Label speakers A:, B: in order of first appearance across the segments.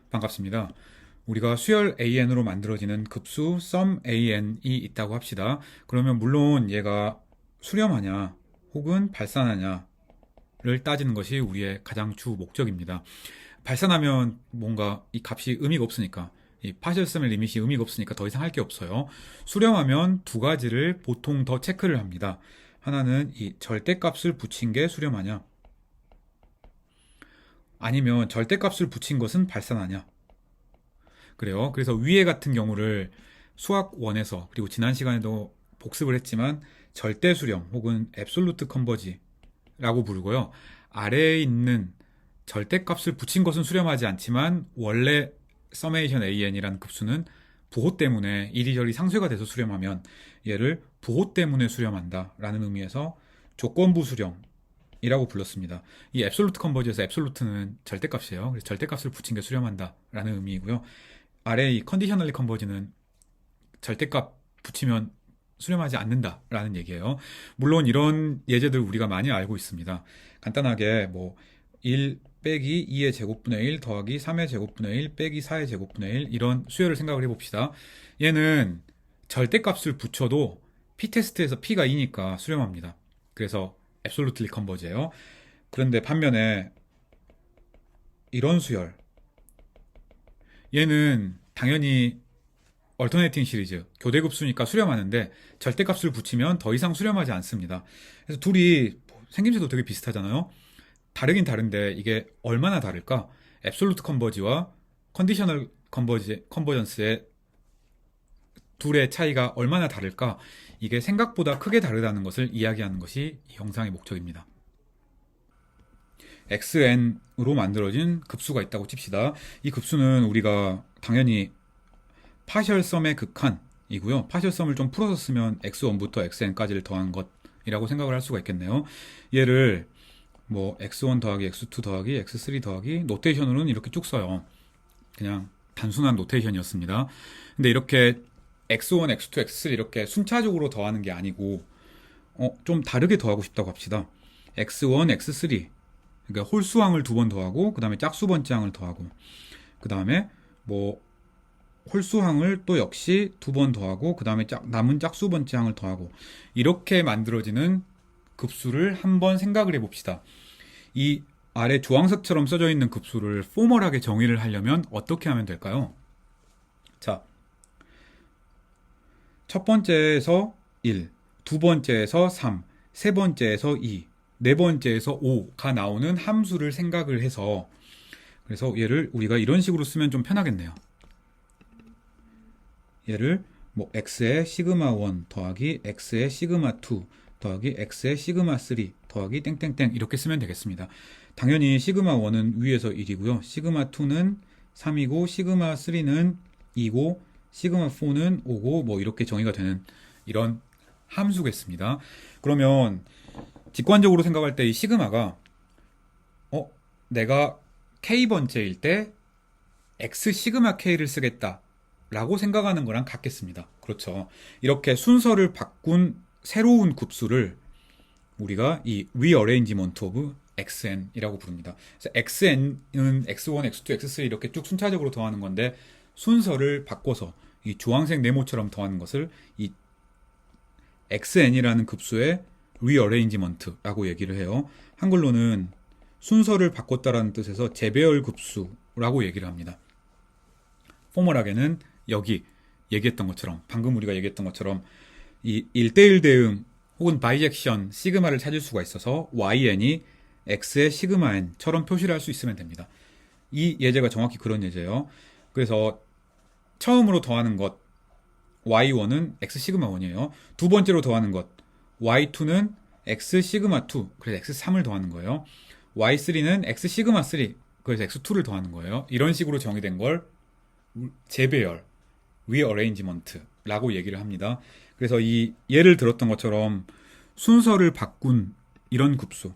A: 반갑습니다. 우리가 수열 AN으로 만들어지는 급수 sum AN이 있다고 합시다. 그러면 물론 얘가 수렴하냐 혹은 발산하냐를 따지는 것이 우리의 가장 주 목적입니다. 발산하면 뭔가 이 값이 의미가 없으니까, 이 파셜 썸의 리밋이 의미가 없으니까 더 이상 할 게 없어요. 수렴하면 두 가지를 보통 더 체크를 합니다. 하나는 이 절대값을 붙인 게 수렴하냐, 아니면 절대값을 붙인 것은 발산하냐. 그래요. 그래서 위에 같은 경우를 수학 1에서, 그리고 지난 시간에도 복습을 했지만 절대 수렴 혹은 앱솔루트 컨버지라고 부르고요. 아래에 있는 절대값을 붙인 것은 수렴하지 않지만 원래 서메이션 AN이라는 급수는 부호 때문에 이리저리 상쇄가 돼서 수렴하면 얘를 부호 때문에 수렴한다 라는 의미에서 조건부 수렴이라고 불렀습니다. 이 앱솔루트 컨버지에서 앱솔루트는 절대값이에요. 그래서 절대값을 붙인 게 수렴한다 라는 의미이고요. 아래 이 컨디셔널리 컨버지는 절대값 붙이면 수렴하지 않는다라는 얘기예요. 물론 이런 예제들 우리가 많이 알고 있습니다. 간단하게 뭐 1 빼기 2의 제곱분의 1 더하기 3의 제곱분의 1 빼기 4의 제곱분의 1 이런 수열을 생각을 해봅시다. 얘는 절대값을 붙여도 p-테스트에서 p가 2니까 수렴합니다. 그래서 absolutely converge예요. 그런데 반면에 이런 수열, 얘는 당연히 얼터네이팅 시리즈, 교대급수니까 수렴하는데 절대값을 붙이면 더 이상 수렴하지 않습니다. 그래서 둘이 생김새도 되게 비슷하잖아요. 다르긴 다른데 이게 얼마나 다를까? 앱솔루트 컨버지와 컨디셔널 컨버전스의 둘의 차이가 얼마나 다를까? 이게 생각보다 크게 다르다는 것을 이야기하는 것이 이 영상의 목적입니다. xn으로 만들어진 급수가 있다고 칩시다. 이 급수는 우리가 당연히 파셜 썸의 극한이고요. 파셜 썸을 좀 풀어서 쓰면 x1부터 xn까지를 더한 것이라고 생각을 할 수가 있겠네요. 얘를 뭐 x1 더하기 x2 더하기 x3 더하기 노테이션으로는 이렇게 쭉 써요. 그냥 단순한 노테이션이었습니다. 근데 이렇게 x1, x2, x3 이렇게 순차적으로 더하는 게 아니고 좀 다르게 더하고 싶다고 합시다. x1, x3 그러니까 홀수항을 두 번 더하고 그 다음에 짝수 번째 항을 더하고 그 다음에 뭐 홀수항을 또 역시 두 번 더하고 그 다음에 남은 짝수 번째 항을 더하고 이렇게 만들어지는 급수를 한번 생각을 해봅시다. 이 아래 주황색처럼 써져 있는 급수를 포멀하게 정의를 하려면 어떻게 하면 될까요? 자, 첫 번째에서 1, 두 번째에서 3, 세 번째에서 2, 네 번째에서 5가 나오는 함수를 생각을 해서, 그래서 얘를 우리가 이런 식으로 쓰면 좀 편하겠네요. 얘를 뭐 x의 시그마 1 더하기 x의 시그마 2 더하기 x의 시그마 3 더하기 땡땡땡 이렇게 쓰면 되겠습니다. 당연히 시그마 1은 위에서 1이고요. 시그마 2는 3이고 시그마 3는 2고 시그마 4는 5고 뭐 이렇게 정의가 되는 이런 함수겠습니다. 그러면 직관적으로 생각할 때 이 시그마가 내가 k번째일 때 x 시그마 k를 쓰겠다 라고 생각하는 거랑 같겠습니다. 그렇죠. 이렇게 순서를 바꾼 새로운 급수를 우리가 이 rearrangement of xn이라고 부릅니다. 그래서 xn은 x1, x2, x3 이렇게 쭉 순차적으로 더하는 건데 순서를 바꿔서 이 주황색 네모처럼 더하는 것을 이 xn이라는 급수의 rearrangement라고 얘기를 해요. 한글로는 순서를 바꿨다라는 뜻에서 재배열 급수라고 얘기를 합니다. 포멀하게는 여기 얘기했던 것처럼, 방금 우리가 얘기했던 것처럼 이 1대1 대응 혹은 바이젝션 시그마를 찾을 수가 있어서yn이 x의 시그마 n처럼 표시를 할 수 있으면 됩니다. 이 예제가 정확히 그런 예제예요. 그래서 처음으로 더하는 것 y1은 x 시그마 1이에요. 두 번째로 더하는 것 y2는 x 시그마 2, 그래서 x3을 더하는 거예요. y3는 x 시그마 3, 그래서 x2를 더하는 거예요. 이런 식으로 정의된 걸 재배열, rearrangement라고 얘기를 합니다. 그래서 이 예를 들었던 것처럼 순서를 바꾼 이런 급수,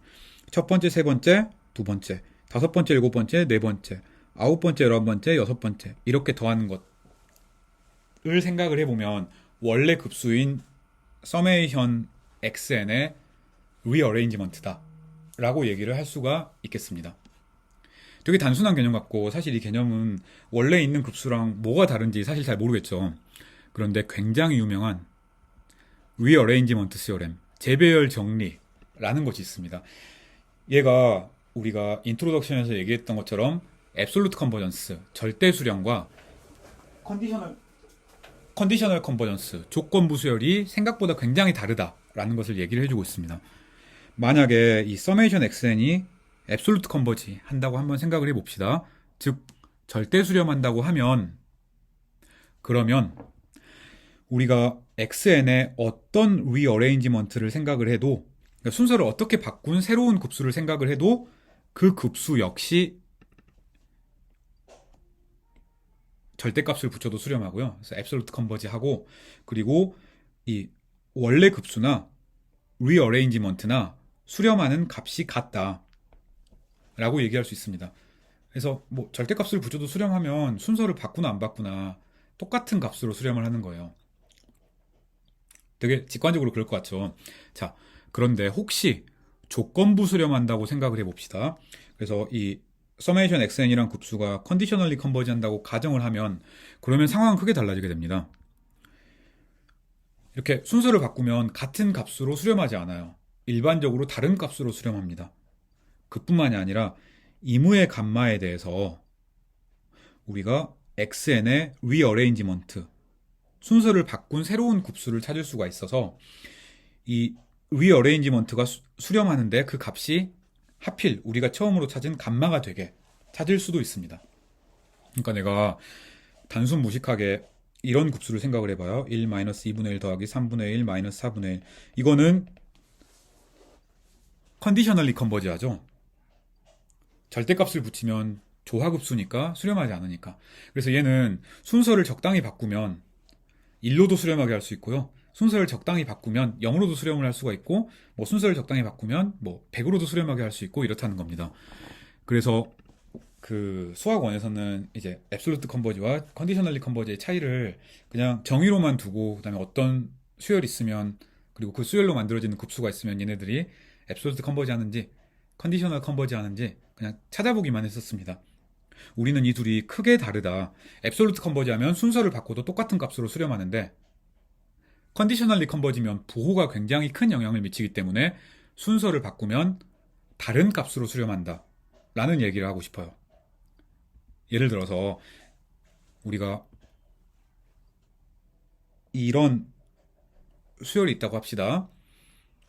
A: 첫 번째, 세 번째, 두 번째, 다섯 번째, 일곱 번째, 네 번째, 아홉 번째, 열한 번째, 여섯 번째 이렇게 더하는 것을 생각을 해보면 원래 급수인 서메이션 xn의 rearrangement다 라고 얘기를 할 수가 있겠습니다. 되게 단순한 개념 같고 사실 이 개념은 원래 있는 급수랑 뭐가 다른지 사실 잘 모르겠죠. 그런데 굉장히 유명한 리어레인지먼트 시어렘, 재배열 정리라는 것이 있습니다. 얘가 우리가 인트로덕션에서 얘기했던 것처럼 앱솔루트 컨버전스, 절대 수렴과 컨디셔널 컨버전스, 조건부 수열이 생각보다 굉장히 다르다라는 것을 얘기를 해주고 있습니다. 만약에 이 서메이션 xn이 앱솔루트 컨버지 한다고 한번 생각을 해봅시다. 즉 절대 수렴한다고 하면, 그러면 우리가 xn의 어떤 리어레인지먼트를 생각을 해도, 그러니까 순서를 어떻게 바꾼 새로운 급수를 생각을 해도 그 급수 역시 절대값을 붙여도 수렴하고요. 그래서 앱솔루트 컨버지 하고, 그리고 이 원래 급수나 리어레인지먼트나 수렴하는 값이 같다 라고 얘기할 수 있습니다. 그래서 뭐 절대값을 붙여도 수렴하면 순서를 바꾸나 안 바꾸나 똑같은 값으로 수렴을 하는 거예요. 되게 직관적으로 그럴 것 같죠. 자, 그런데 혹시 조건부 수렴한다고 생각을 해봅시다. 그래서 이 서메이션 xn이란 급수가 컨디셔널리 컨버지 한다고 가정을 하면, 그러면 상황은 크게 달라지게 됩니다. 이렇게 순서를 바꾸면 같은 값으로 수렴하지 않아요. 일반적으로 다른 값으로 수렴합니다. 그뿐만이 아니라 이무의 감마에 대해서 우리가 xn의 리어레인지먼트, 순서를 바꾼 새로운 급수를 찾을 수가 있어서 이 리어레인지먼트가 수렴하는데 그 값이 하필 우리가 처음으로 찾은 감마가 되게 찾을 수도 있습니다. 그러니까 내가 단순 무식하게 이런 급수를 생각을 해봐요. 1-2분의 1 더하기 3분의 1 마이너스 4분의 1. 이거는 컨디셔널리 컨버지 하죠. 절대값을 붙이면 조화급수니까 수렴하지 않으니까. 그래서 얘는 순서를 적당히 바꾸면 1로도 수렴하게 할 수 있고요. 순서를 적당히 바꾸면 0으로도 수렴을 할 수가 있고, 뭐 순서를 적당히 바꾸면 뭐 100으로도 수렴하게 할 수 있고, 이렇다는 겁니다. 그래서 그 수학원에서는 이제 앱솔루트 컨버지와 컨디셔널리 컨버지의 차이를 그냥 정의로만 두고, 그다음에 어떤 수열이 있으면, 그리고 그 수열로 만들어지는 급수가 있으면 얘네들이 앱솔루트 컨버지 하는지 컨디셔널 컨버지 하는지 그냥 찾아보기만 했었습니다. 우리는 이 둘이 크게 다르다. 앱솔루트 컨버지 하면 순서를 바꿔도 똑같은 값으로 수렴하는데, 컨디셔널리 컨버지면 부호가 굉장히 큰 영향을 미치기 때문에 순서를 바꾸면 다른 값으로 수렴한다 라는 얘기를 하고 싶어요. 예를 들어서 우리가 이런 수열이 있다고 합시다.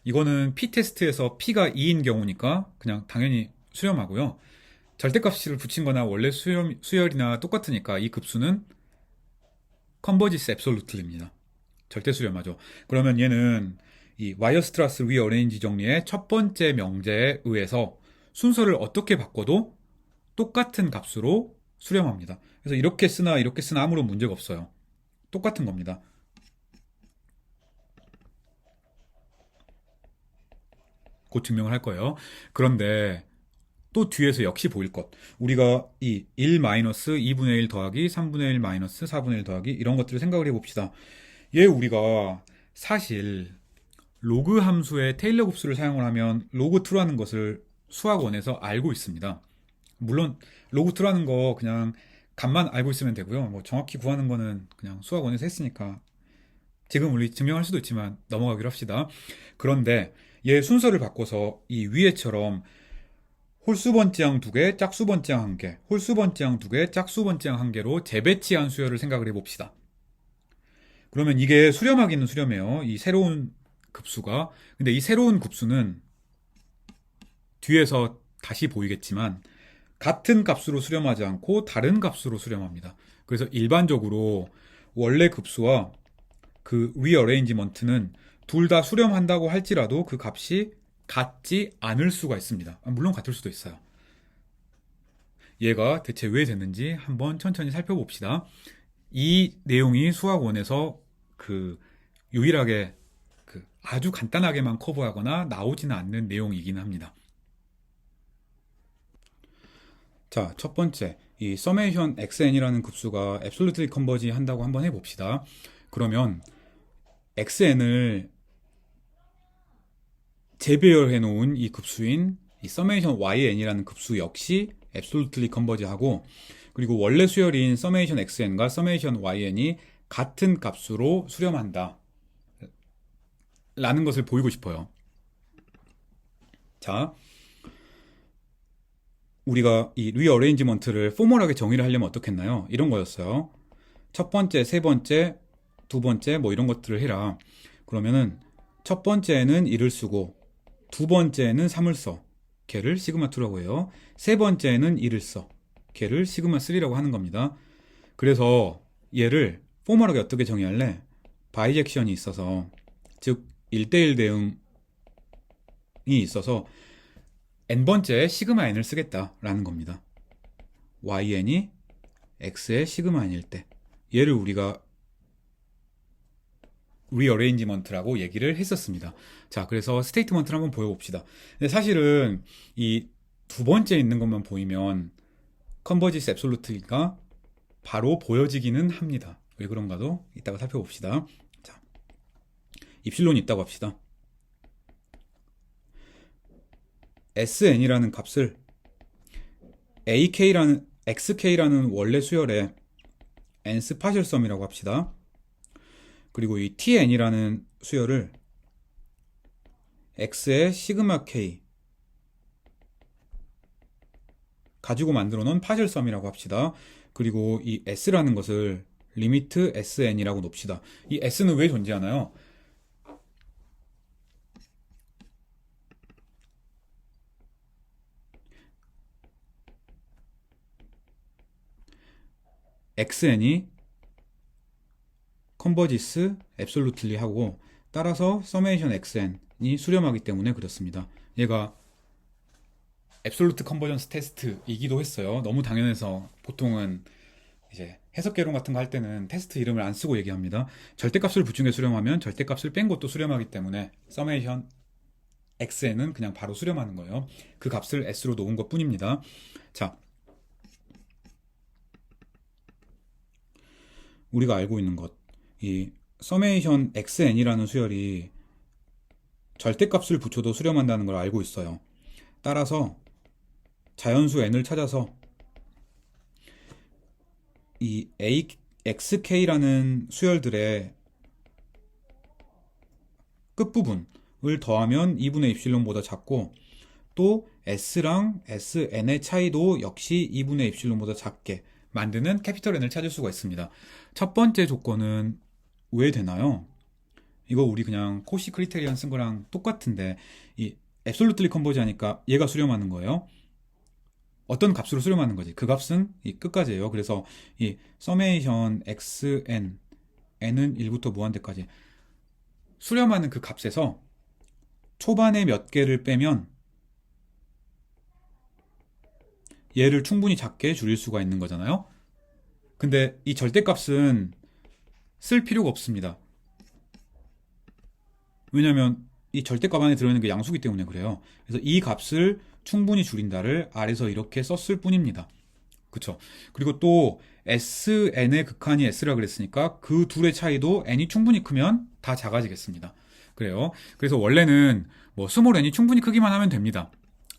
A: 이거는 P테스트에서 P가 2인 경우니까 그냥 당연히 수렴하고요. 절대값을 붙인 거나 원래 수열이나 똑같으니까 이 급수는 컨버지스 앱솔루트입니다. 절대 수렴하죠. 그러면 얘는 이 와이어스트라스 리어레인지 정리의 첫 번째 명제에 의해서 순서를 어떻게 바꿔도 똑같은 값으로 수렴합니다. 그래서 이렇게 쓰나 이렇게 쓰나 아무런 문제가 없어요. 똑같은 겁니다. 곧 증명을 할 거예요. 그런데 또 뒤에서 역시 보일 것. 우리가 이 1-2분의 1 더하기 3분의 1 마이너스 4분의 1 더하기 이런 것들을 생각을 해봅시다. 얘 우리가 사실 로그 함수의 테일러 곱수를 사용을 하면 로그2라는 것을 수학원에서 알고 있습니다. 물론 로그2라는 거 그냥 값만 알고 있으면 되고요. 뭐 정확히 구하는 거는 그냥 수학원에서 했으니까 지금 우리 증명할 수도 있지만 넘어가기로 합시다. 그런데 얘 순서를 바꿔서 이 위에처럼 홀수번지항 2개, 짝수번지항 1개, 홀수번지항 2개, 짝수번지항 1개로 재배치한 수열을 생각을 해봅시다. 그러면 이게 수렴하기는 수렴해요. 이 새로운 급수가. 근데 이 새로운 급수는 뒤에서 다시 보이겠지만 같은 값으로 수렴하지 않고 다른 값으로 수렴합니다. 그래서 일반적으로 원래 급수와 그 리어레인지먼트는 둘 다 수렴한다고 할지라도 그 값이 같지 않을 수가 있습니다. 물론 같을 수도 있어요. 얘가 대체 왜 됐는지 한번 천천히 살펴봅시다. 이 내용이 수학원에서 그 유일하게 그 아주 간단하게만 커버하거나 나오지는 않는 내용이긴 합니다. 자, 첫 번째, 이 서메이션 xn이라는 급수가 앱솔루트리 컨버지 한다고 한번 해봅시다. 그러면 xn을 재배열해 놓은 이 급수인 이 서메이션 yn이라는 급수 역시 absolutely converge하고, 그리고 원래 수열인 summation xn과 summation yn이 같은 값으로 수렴한다 라는 것을 보이고 싶어요. 자, 우리가 이 리어레인지먼트를 포멀하게 정의를 하려면 어떻게 했나요? 이런 거였어요. 첫 번째, 세 번째, 두 번째 뭐 이런 것들을 해라. 그러면은 첫 번째는 1을 쓰고, 두 번째는 3을 써. 걔를 시그마2라고 해요. 세 번째는 1을 써. 걔를 시그마3라고 하는 겁니다. 그래서 얘를 포멀하게 어떻게 정의할래? 바이젝션이 있어서, 즉 1대1 대응이 있어서 n번째 시그마 n을 쓰겠다라는 겁니다. yn이 x의 시그마 n일 때 얘를 우리가 리어레인지먼트라고 얘기를 했었습니다. 자, 그래서 스테이트먼트를 한번 보여봅시다. 근데 사실은 이 두 번째 있는 것만 보이면 컨버지스 앱솔루트가 바로 보여지기는 합니다. 왜 그런가도 이따가 살펴봅시다. 자, 입실론이 있다고 합시다. sn이라는 값을 xk라는 원래 수열의 nth 파셜섬이라고 합시다. 그리고 이 tn이라는 수열을 x의 시그마 k 가지고 만들어 놓은 파셜섬이라고 합시다. 그리고 이 s라는 것을 리미트 sn이라고 놓읍시다. 이 s는 왜 존재하나요? xn이 컨버지스 앱솔루틀리 하고, 따라서 서메이션 xn이 수렴하기 때문에 그렇습니다. 얘가 앱솔루트 컨버전스 테스트이기도 했어요. 너무 당연해서 보통은 이제 해석개론 같은 거 할 때는 테스트 이름을 안 쓰고 얘기합니다. 절대값을 붙인 게 수렴하면 절대값을 뺀 것도 수렴하기 때문에 서메이션 xn은 그냥 바로 수렴하는 거예요. 그 값을 s로 놓은 것 뿐입니다. 자, 우리가 알고 있는 것, 이 서메이션 xn이라는 수열이 절대값을 붙여도 수렴한다는 걸 알고 있어요. 따라서 자연수 n을 찾아서 이 xk라는 수열들의 끝부분을 더하면 2분의 입실론보다 작고, 또 s랑 sn의 차이도 역시 2분의 입실론보다 작게 만드는 캐피털 N을 찾을 수가 있습니다. 첫 번째 조건은 왜 되나요? 이거 우리 그냥 코시 크리테리언 쓴 거랑 똑같은데, 이 앱솔루틀리 컨버지 하니까 얘가 수렴하는 거예요. 어떤 값으로 수렴하는 거지. 그 값은 이 끝까지예요. 그래서 이 서메이션 xn, n은 1부터 무한대까지 수렴하는 그 값에서 초반에 몇 개를 빼면 얘를 충분히 작게 줄일 수가 있는 거잖아요. 근데 이 절대값은 쓸 필요가 없습니다. 왜냐면 이 절대값 안에 들어있는 게 양수기 때문에 그래요. 그래서 이 값을 충분히 줄인다를 아래서 이렇게 썼을 뿐입니다. 그쵸? 그리고 또 sn의 극한이 s라 그랬으니까 그 둘의 차이도 n이 충분히 크면 다 작아지겠습니다. 그래요. 그래서 원래는 뭐 스몰 n이 충분히 크기만 하면 됩니다.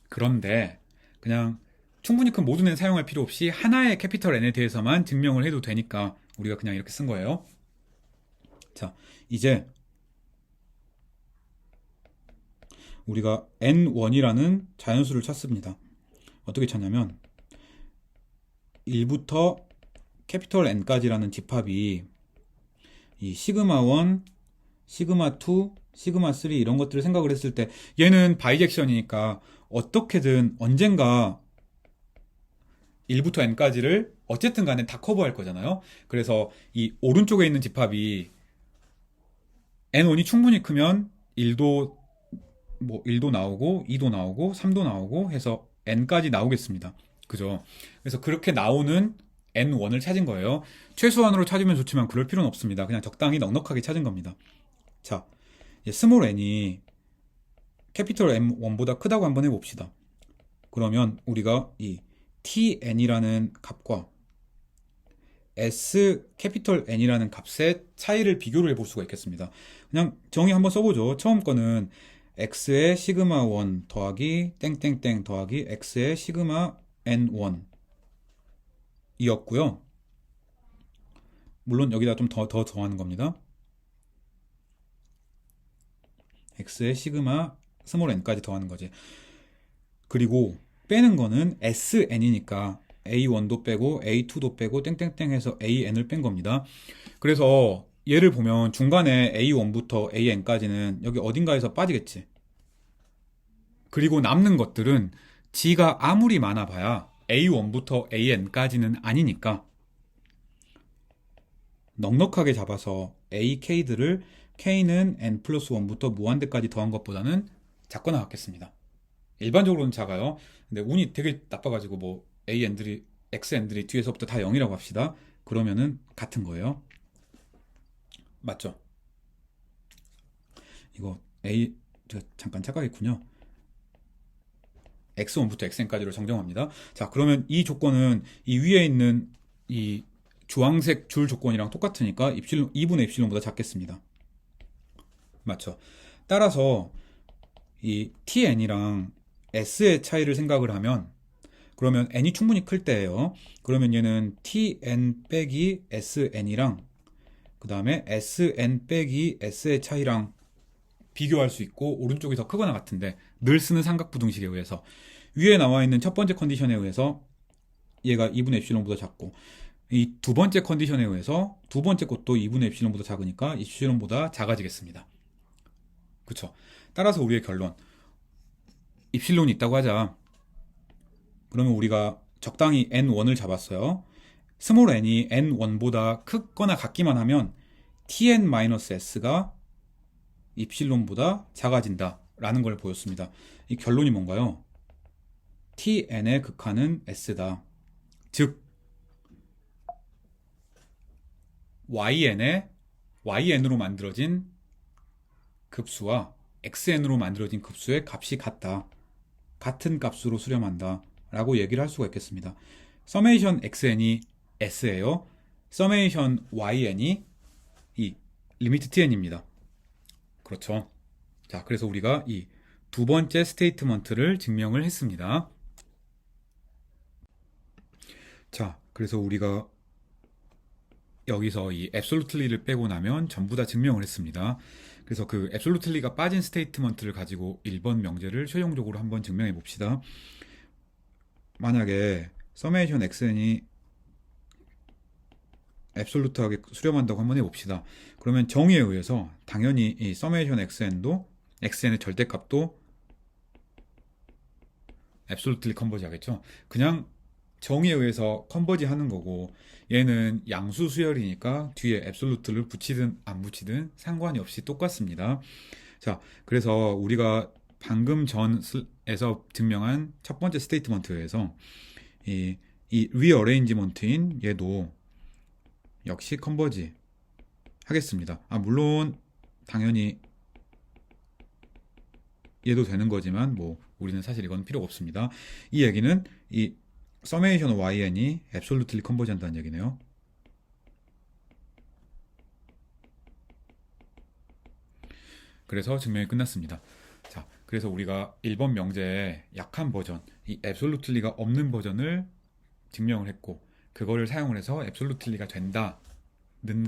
A: 그런데 그냥 충분히 큰 모든 n 사용할 필요 없이 하나의 캐피털 n에 대해서만 증명을 해도 되니까 우리가 그냥 이렇게 쓴 거예요. 자, 이제 우리가 n1이라는 자연수를 찾습니다. 어떻게 찾냐면 1부터 캐피털 n까지라는 집합이 이 시그마1, 시그마2, 시그마3 이런 것들을 생각을 했을 때 얘는 바이젝션이니까 어떻게든 언젠가 1부터 n까지를 어쨌든 간에 다 커버할 거잖아요. 그래서 이 오른쪽에 있는 집합이 n1이 충분히 크면 1도 나오고 2도 나오고 3도 나오고 해서 n까지 나오겠습니다. 그죠? 그래서 그렇게 나오는 n1을 찾은 거예요. 최소한으로 찾으면 좋지만 그럴 필요는 없습니다. 그냥 적당히 넉넉하게 찾은 겁니다. 자, 스몰 n이 캐피털 M1보다 크다고 한번 해봅시다. 그러면 우리가 이 tn이라는 값과 s 캐피털 n이라는 값의 차이를 비교를 해볼 수가 있겠습니다. 그냥 정의 한번 써보죠. 처음 거는 x의 시그마 1 더하기 땡땡땡 더하기 x의 시그마 N1이었고요. 물론 여기다 좀 더 더하는 겁니다. x에 시그마 스몰 n까지 더하는 거지. 그리고 빼는 거는 sn이니까 a1도 빼고 a2도 빼고 땡땡땡 해서 an을 뺀 겁니다. 그래서 얘를 보면 중간에 a1부터 an까지는 여기 어딘가에서 빠지겠지. 그리고 남는 것들은 g가 아무리 많아봐야 a1부터 an까지는 아니니까 넉넉하게 잡아서 ak들을 k는 n 플러스 1부터 무한대까지 더한 것보다는 작거나 같겠습니다. 일반적으로는 작아요. 근데 운이 되게 나빠가지고 뭐 an들이 xn들이 뒤에서부터 다 0이라고 합시다. 그러면은 같은 거예요. 맞죠? 이거 제가 잠깐 착각했군요. x1부터 xn까지로 정정합니다. 자, 그러면 이 조건은 이 위에 있는 이 주황색 줄 조건이랑 똑같으니까 2분의 입실론보다 작겠습니다. 맞죠? 따라서 이 tn이랑 s의 차이를 생각을 하면 그러면 n이 충분히 클 때예요. 그러면 얘는 tn 빼기 sn이랑 그 다음에 sn 빼기 s의 차이랑 비교할 수 있고 오른쪽이 더 크거나 같은데 늘 쓰는 삼각부등식에 의해서 위에 나와 있는 첫 번째 컨디션에 의해서 얘가 2분의 엡실론보다 작고 이 두 번째 컨디션에 의해서 두 번째 것도 2분의 엡실론보다 작으니까 엡실론보다 작아지겠습니다. 그쵸? 따라서 우리의 결론 입실론이 있다고 하자. 그러면 우리가 적당히 n1을 잡았어요. 스몰 n이 n1보다 크거나 같기만 하면 tn-s가 입실론보다 작아진다 라는 걸 보였습니다. 이 결론이 뭔가요? tn의 극한은 s다. 즉 yn으로 만들어진 급수와 xn으로 만들어진 급수의 값이 같다. 같은 값으로 수렴한다 라고 얘기를 할 수가 있겠습니다. 서메이션 xn이 s예요. 서메이션 yn이 이 리미트 tn입니다. 그렇죠. 자, 그래서 우리가 이 두 번째 스테이트먼트를 증명을 했습니다. 자, 그래서 우리가 여기서 이 앱솔루틀리를 빼고 나면 전부 다 증명을 했습니다. 그래서 그 앱솔루틀리가 빠진 스테이트먼트를 가지고 1번 명제를 최종적으로 한번 증명해 봅시다. 만약에 서메이션 xn이 앱솔루트하게 수렴한다고 한번 해봅시다. 그러면 정의에 의해서 당연히 이 서메이션 xn도 xn의 절대값도 앱솔루틀리 컨버지 하겠죠. 그냥 정의에 의해서 컨버지 하는 거고 얘는 양수 수열이니까 뒤에 앱솔루트를 붙이든 안 붙이든 상관이 없이 똑같습니다. 자, 그래서 우리가 방금 전에서 증명한 첫 번째 스테이트먼트에서 이 리어레인지먼트인 얘도 역시 컨버지 하겠습니다. 물론 당연히 얘도 되는 거지만 뭐 우리는 사실 이건 필요가 없습니다. 이 얘기는 이 서메이션 yn이 앱솔루틀리 컨버지 한다는 얘기네요. 그래서 증명이 끝났습니다. 자, 그래서 우리가 1번 명제의 약한 버전, 이 앱솔루틀리가 없는 버전을 증명을 했고 그거를 사용을 해서 앱솔루틀리가 된다는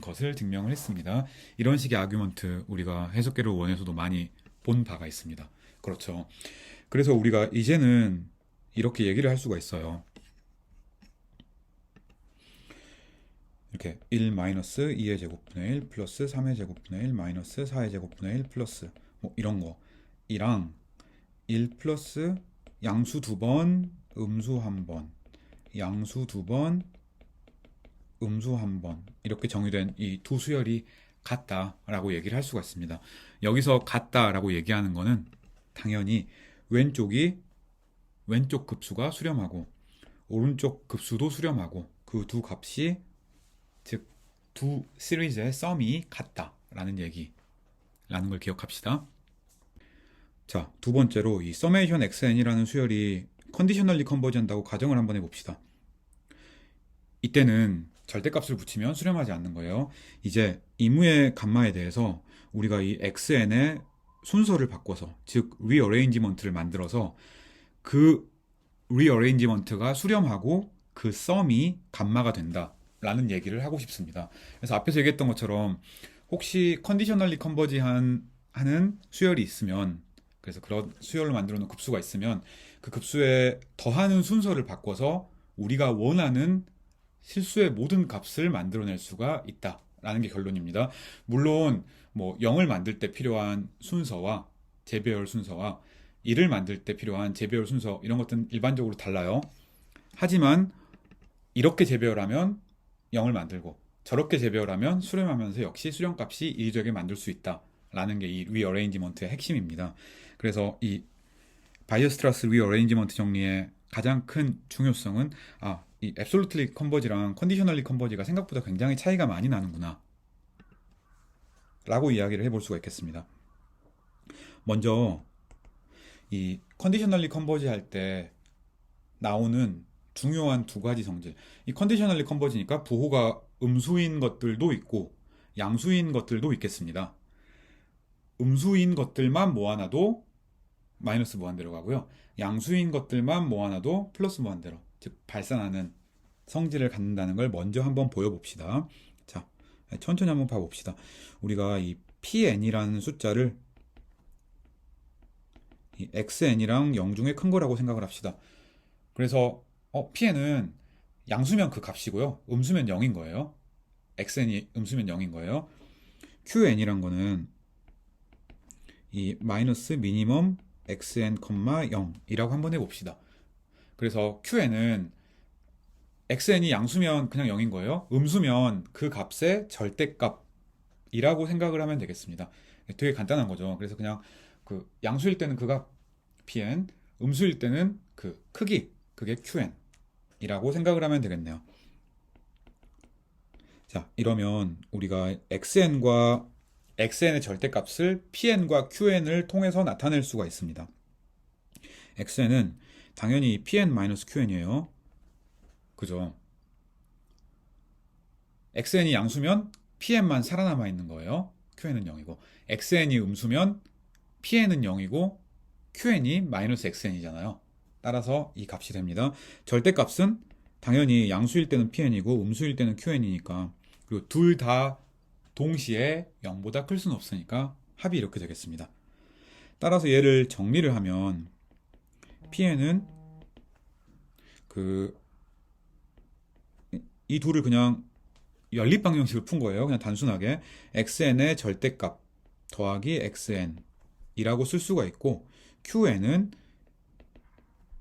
A: 것을 증명을 했습니다. 이런 식의 아규먼트 우리가 해석계로 원에서도 많이 본 바가 있습니다. 그렇죠. 그래서 우리가 이제는 이렇게 얘기를 할 수가 있어요. 이렇게 1-2의 제곱분의 1 플러스 3의 제곱분의 1 마이너스 4의 제곱분의 1 플러스 뭐 이런 거 이랑 1 플러스 양수 2번 음수 1번 양수 2번 음수 1번 이렇게 정의된 이 두 수열이 같다라고 얘기를 할 수가 있습니다. 여기서 같다라고 얘기하는 거는 당연히 왼쪽 급수가 수렴하고 오른쪽 급수도 수렴하고 그 두 값이 즉 두 시리즈의 썸이 같다라는 얘기라는 걸 기억합시다. 자, 두 번째로 이 서메이션 xn이라는 수열이 컨디셔널리 컨버지 한다고 가정을 한번 해봅시다. 이때는 절대값을 붙이면 수렴하지 않는 거예요. 이제 이무의 감마에 대해서 우리가 이 xn의 순서를 바꿔서 즉 리어레인지먼트를 만들어서 그 리어레인지먼트가 수렴하고 그 썸이 감마가 된다라는 얘기를 하고 싶습니다. 그래서 앞에서 얘기했던 것처럼 혹시 컨디셔널리 하는 수열이 있으면, 그래서 그런 수열로 만들어 놓은 급수가 있으면 그 급수에 더하는 순서를 바꿔서 우리가 원하는 실수의 모든 값을 만들어낼 수가 있다라는 게 결론입니다. 물론 뭐 0을 만들 때 필요한 순서와 재배열 순서와 1을 만들 때 필요한 재배열 순서, 이런 것들은 일반적으로 달라요. 하지만 이렇게 재배열하면 0을 만들고 저렇게 재배열하면 수렴하면서 역시 수렴값이 이리저리 만들 수 있다라는 게 이 리어레인지먼트의 핵심입니다. 그래서 이 바이어스트라스 리어레인지먼트 정리의 가장 큰 중요성은 이 앱솔루틀리 컨버지랑 컨디셔널리 컨버지가 생각보다 굉장히 차이가 많이 나는구나 라고 이야기를 해볼 수가 있겠습니다. 먼저 이 컨디셔널리 컨버지 할 때 나오는 중요한 두 가지 성질. 이 컨디셔널리 컨버지니까 부호가 음수인 것들도 있고 양수인 것들도 있겠습니다. 음수인 것들만 모아놔도 마이너스 무한대로 가고요. 양수인 것들만 모아놔도 플러스 무한대로, 즉 발산하는 성질을 갖는다는 걸 먼저 한번 보여봅시다. 자, 천천히 한번 봐봅시다. 우리가 이 pn이라는 숫자를 이 xn이랑 0 중에 큰 거라고 생각을 합시다. 그래서 pn은 양수면 그 값이고요. 음수면 0인 거예요. xn이 음수면 0인 거예요. qn이란 거는 이 마이너스 미니멈 xn, 0이라고 한번 해봅시다. 그래서 qn은 xn이 양수면 그냥 0인 거예요. 음수면 그 값의 절대값이라고 생각을 하면 되겠습니다. 되게 간단한 거죠. 그래서 그냥 그 양수일 때는 그 값 pn, 음수일 때는 그 크기, 그게 qn이라고 생각을 하면 되겠네요. 자, 이러면 우리가 xn의 절대값을 pn과 qn을 통해서 나타낼 수가 있습니다. xn은 당연히 pn-qn이에요. 그죠? xn이 양수면 pn만 살아남아 있는 거예요. qn은 0이고. xn이 음수면 pn은 0이고 qn이 -xn이잖아요. 따라서 이 값이 됩니다. 절대값은 당연히 양수일 때는 pn이고 음수일 때는 qn이니까, 그리고 둘 다 동시에 0보다 클 수는 없으니까 합이 이렇게 되겠습니다. 따라서 얘를 정리를 하면 pn은 이 둘을 그냥 연립 방정식을 푼 거예요. 그냥 단순하게 xn의 절대값 더하기 xn 이라고 쓸 수가 있고, qn은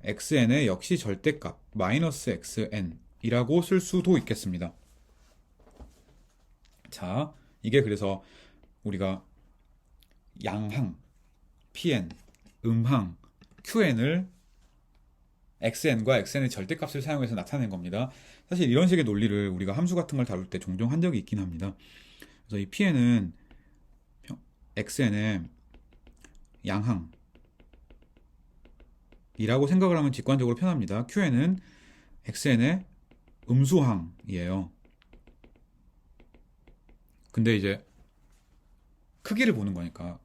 A: xn의 역시 절대값 마이너스 xn 이라고 쓸 수도 있겠습니다. 자, 이게 그래서 우리가 양항, pn, 음항, qn을 xn과 xn의 절대값을 사용해서 나타낸 겁니다. 사실 이런 식의 논리를 우리가 함수 같은 걸 다룰 때 종종 한 적이 있긴 합니다. 그래서 이 pn은 xn의 양항 이라고 생각을 하면 직관적으로 편합니다. qn은 xn의 음수항이에요. 근데 이제 크기를 보는 거니까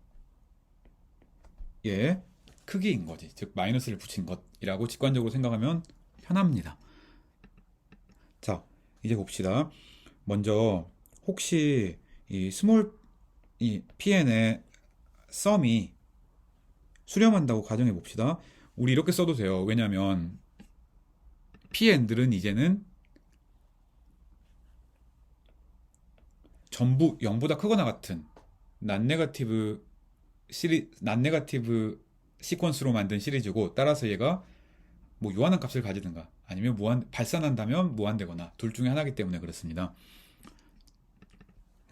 A: 얘 크기인 거지, 즉 마이너스를 붙인 것이라고 직관적으로 생각하면 편합니다. 자, 이제 봅시다. 먼저 혹시 이 pn의 썸이 수렴한다고 가정해 봅시다. 우리 이렇게 써도 돼요. 왜냐면 pn들은 이제는 전부 0보다 크거나 같은 난네거티브 시퀀스로 만든 시리즈고, 따라서 얘가 뭐 유한한 값을 가지든가 아니면 발산한다면 무한되거나 둘 중에 하나이기 때문에 그렇습니다.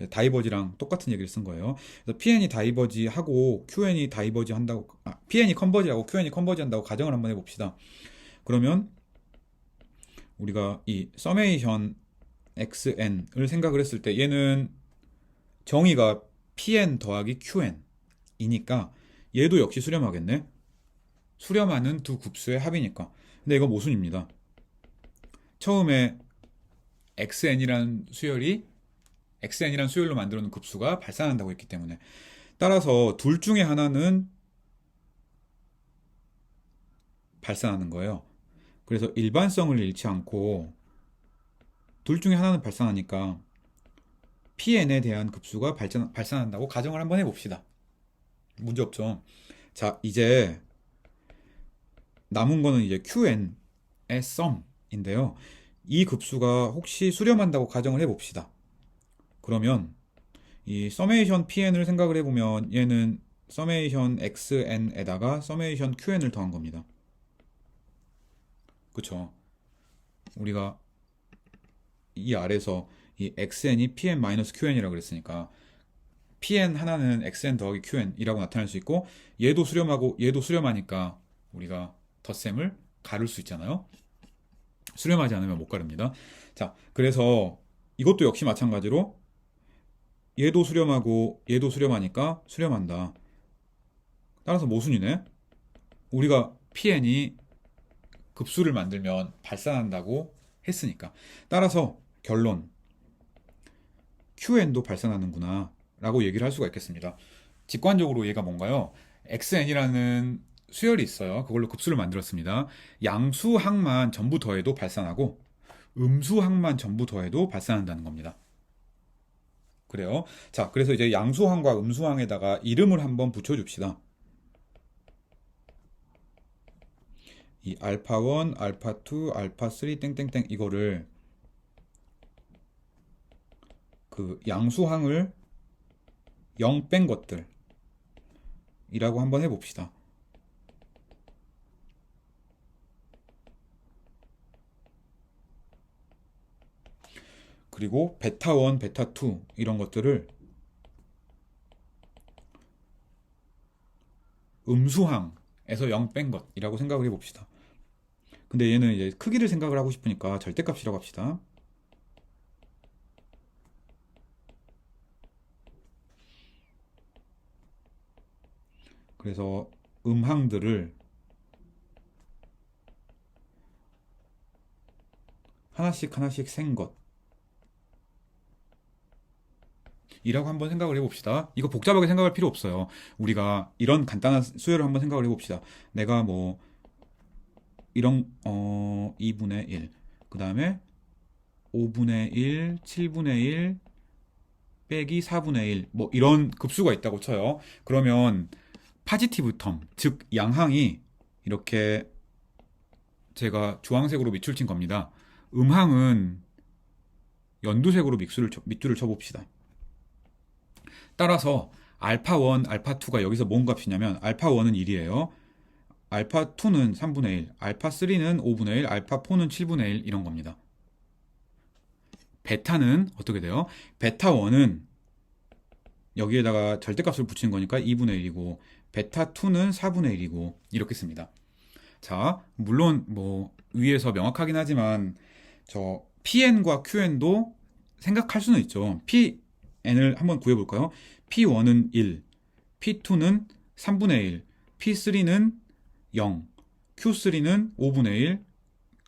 A: 다이버지랑 똑같은 얘기를 쓴 거예요. 그래서 pn이 다이버지하고 qn이 다이버지 한다고, pn이 컨버지하고 qn이 컨버지 한다고 가정을 한번 해봅시다. 그러면 우리가 이 서메이션 xn을 생각을 했을 때 얘는 정의가 pn 더하기 qn이니까 얘도 역시 수렴하겠네. 수렴하는 두 급수의 합이니까. 근데 이거 모순입니다. 처음에 xn이라는 수열로 만들어 놓은 급수가 발산한다고 했기 때문에, 따라서 둘 중에 하나는 발산하는 거예요. 그래서 일반성을 잃지 않고 둘 중에 하나는 발산하니까 Pn에 대한 급수가 발산한다고 가정을 한번 해봅시다. 문제 없죠. 자, 이제 남은 거는 이제 Qn의 썸인데요. 이 급수가 혹시 수렴한다고 가정을 해봅시다. 그러면 이 서메이션 Pn을 생각을 해보면 얘는 서메이션 xn에다가 서메이션 qn을 더한 겁니다. 그쵸? 우리가 이 아래서 이 xn이 pn-qn이라고 그랬으니까 pn 하나는 xn 더하기 qn이라고 나타낼 수 있고 얘도 수렴하고 얘도 수렴하니까 우리가 덧셈을 가를 수 있잖아요. 수렴하지 않으면 못 가릅니다. 자, 그래서 이것도 역시 마찬가지로 얘도 수렴하고 얘도 수렴하니까 수렴한다. 따라서 모순이네. 우리가 pn이 급수를 만들면 발산한다고 했으니까. 따라서 결론 qn도 발산하는구나 라고 얘기를 할 수가 있겠습니다. 직관적으로 얘가 뭔가요? xn이라는 수열이 있어요. 그걸로 급수를 만들었습니다. 양수항만 전부 더해도 발산하고 음수항만 전부 더해도 발산한다는 겁니다. 그래요. 자, 그래서 이제 양수항과 음수항에다가 이름을 한번 붙여줍시다. 이 알파1, 알파2, 알파3 땡땡땡 이거를 그 양수항을 0 뺀 것들 이라고 한번 해봅시다. 그리고 베타1, 베타2 이런 것들을 음수항에서 0 뺀 것이라고 생각을 해봅시다. 근데 얘는 이제 크기를 생각을 하고 싶으니까 절대값이라고 합시다. 그래서 음항들을 하나씩 하나씩 센 것 이라고 한번 생각을 해봅시다. 이거 복잡하게 생각할 필요 없어요. 우리가 이런 간단한 수열을 한번 생각을 해봅시다. 내가 뭐 이런 2분의 1, 그 다음에 5분의 1, 7분의 1 빼기 4분의 1, 뭐 이런 급수가 있다고 쳐요. 그러면 파지티브 텀, 즉 양항이 이렇게 제가 주황색으로 밑줄 친 겁니다. 음항은 연두색으로 밑줄을 쳐봅시다. 따라서 알파1, 알파2가 여기서 뭔 값이냐면 알파1은 1이에요. 알파2는 3분의 1, 알파3는 5분의 1, 알파4는 7분의 1 이런 겁니다. 베타는 어떻게 돼요? 베타1은 여기에다가 절대값을 붙인 거니까 2분의 1이고 베타2는 4분의 1이고 이렇게 씁니다. 자, 물론 뭐 위에서 명확하긴 하지만 저 pn과 qn도 생각할 수는 있죠. pn을 한번 구해볼까요? p1은 1, p2는 3분의 1, p3는 0, q3는 5분의 1,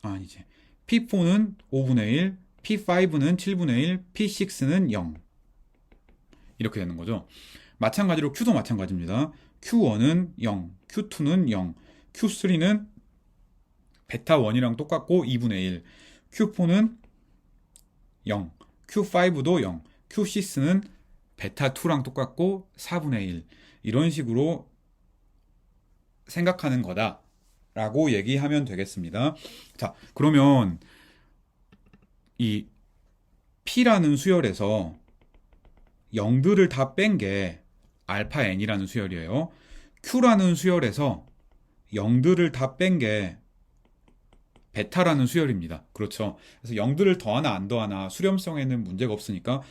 A: 아니지, p4는 5분의 1, p5는 7분의 1, p6는 0 이렇게 되는 거죠. 마찬가지로 q도 마찬가지입니다. q1은 0, q2는 0, q3는 베타 1이랑 똑같고 2분의 1, q4는 0, q5도 0, q6는 베타 2랑 똑같고 4분의 1 이런 식으로 생각하는 거다 라고 얘기하면 되겠습니다. 자, 그러면 이 P라는 수열에서 0들을 다 뺀 게 알파 n이라는 수열이에요. Q라는 수열에서 0들을 다 뺀 게 베타라는 수열입니다. 그렇죠. 그래서 0들을 더하나 안 더하나 수렴성에는 문제가 없으니까,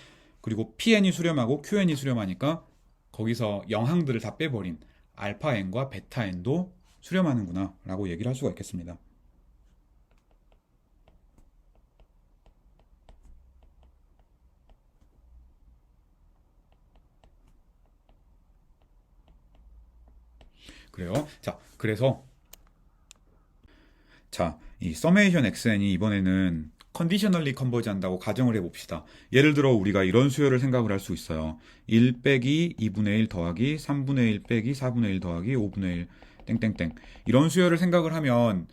A: 그리고 PN이 수렴하고 QN이 수렴하니까 거기서 영항들을 다 빼버린 알파 n과 베타 n도 수렴하는구나 라고 얘기를 할 수가 있겠습니다. 그래요. 자, 그래서 이 서메이션 xn이 이번에는 컨디셔널리 컨버지 한다고 가정을 해봅시다. 예를 들어 우리가 이런 수열을 생각을 할 수 있어요. 1 빼기 2분의 1 더하기 3분의 1 빼기 4분의 1 더하기 5분의 1 땡땡땡 이런 수열을 생각을 하면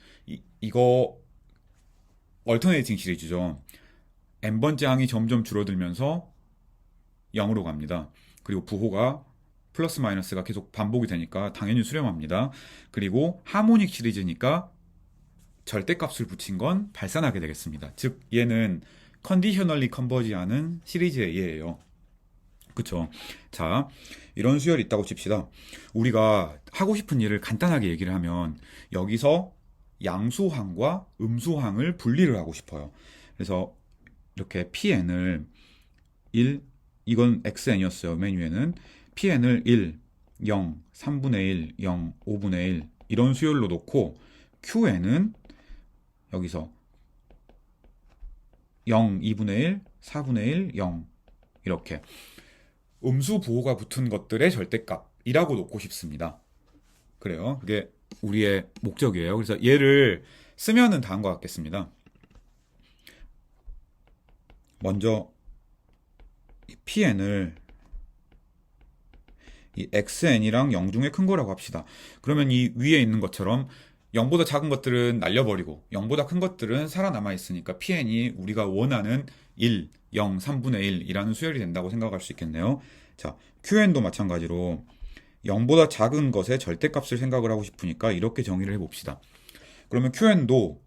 A: 이거 얼터네이팅 시리즈죠. n번째 항이 점점 줄어들면서 0으로 갑니다. 그리고 부호가 플러스 마이너스가 계속 반복이 되니까 당연히 수렴합니다. 그리고 하모닉 시리즈니까 절대값을 붙인 건 발산하게 되겠습니다. 즉 얘는 컨디셔널리 컨버지하는 시리즈의 예예요. 그쵸? 자, 이런 수열이 있다고 칩시다. 우리가 하고 싶은 일을 간단하게 얘기를 하면 여기서 양수항과 음수항을 분리를 하고 싶어요. 그래서 이렇게 pn을 1, 이건 xn이었어요. 맨 위에는 pn을 1, 0, 3분의 1, 0, 5분의 1 이런 수열로 놓고 qn은 여기서 0, 2분의 1, 4분의 1, 0 이렇게 음수 부호가 붙은 것들의 절대값이라고 놓고 싶습니다. 그래요. 그게 우리의 목적이에요. 그래서 얘를 쓰면은 다음과 같겠습니다. 먼저 pn을 이 xn이랑 0 중에 큰 거라고 합시다. 그러면 이 위에 있는 것처럼 0보다 작은 것들은 날려버리고 0보다 큰 것들은 살아남아 있으니까 pn이 우리가 원하는 1, 0, 3분의 1이라는 수열이 된다고 생각할 수 있겠네요. 자, qn도 마찬가지로 0보다 작은 것의 절대값을 생각을 하고 싶으니까 이렇게 정의를 해봅시다. 그러면 qn도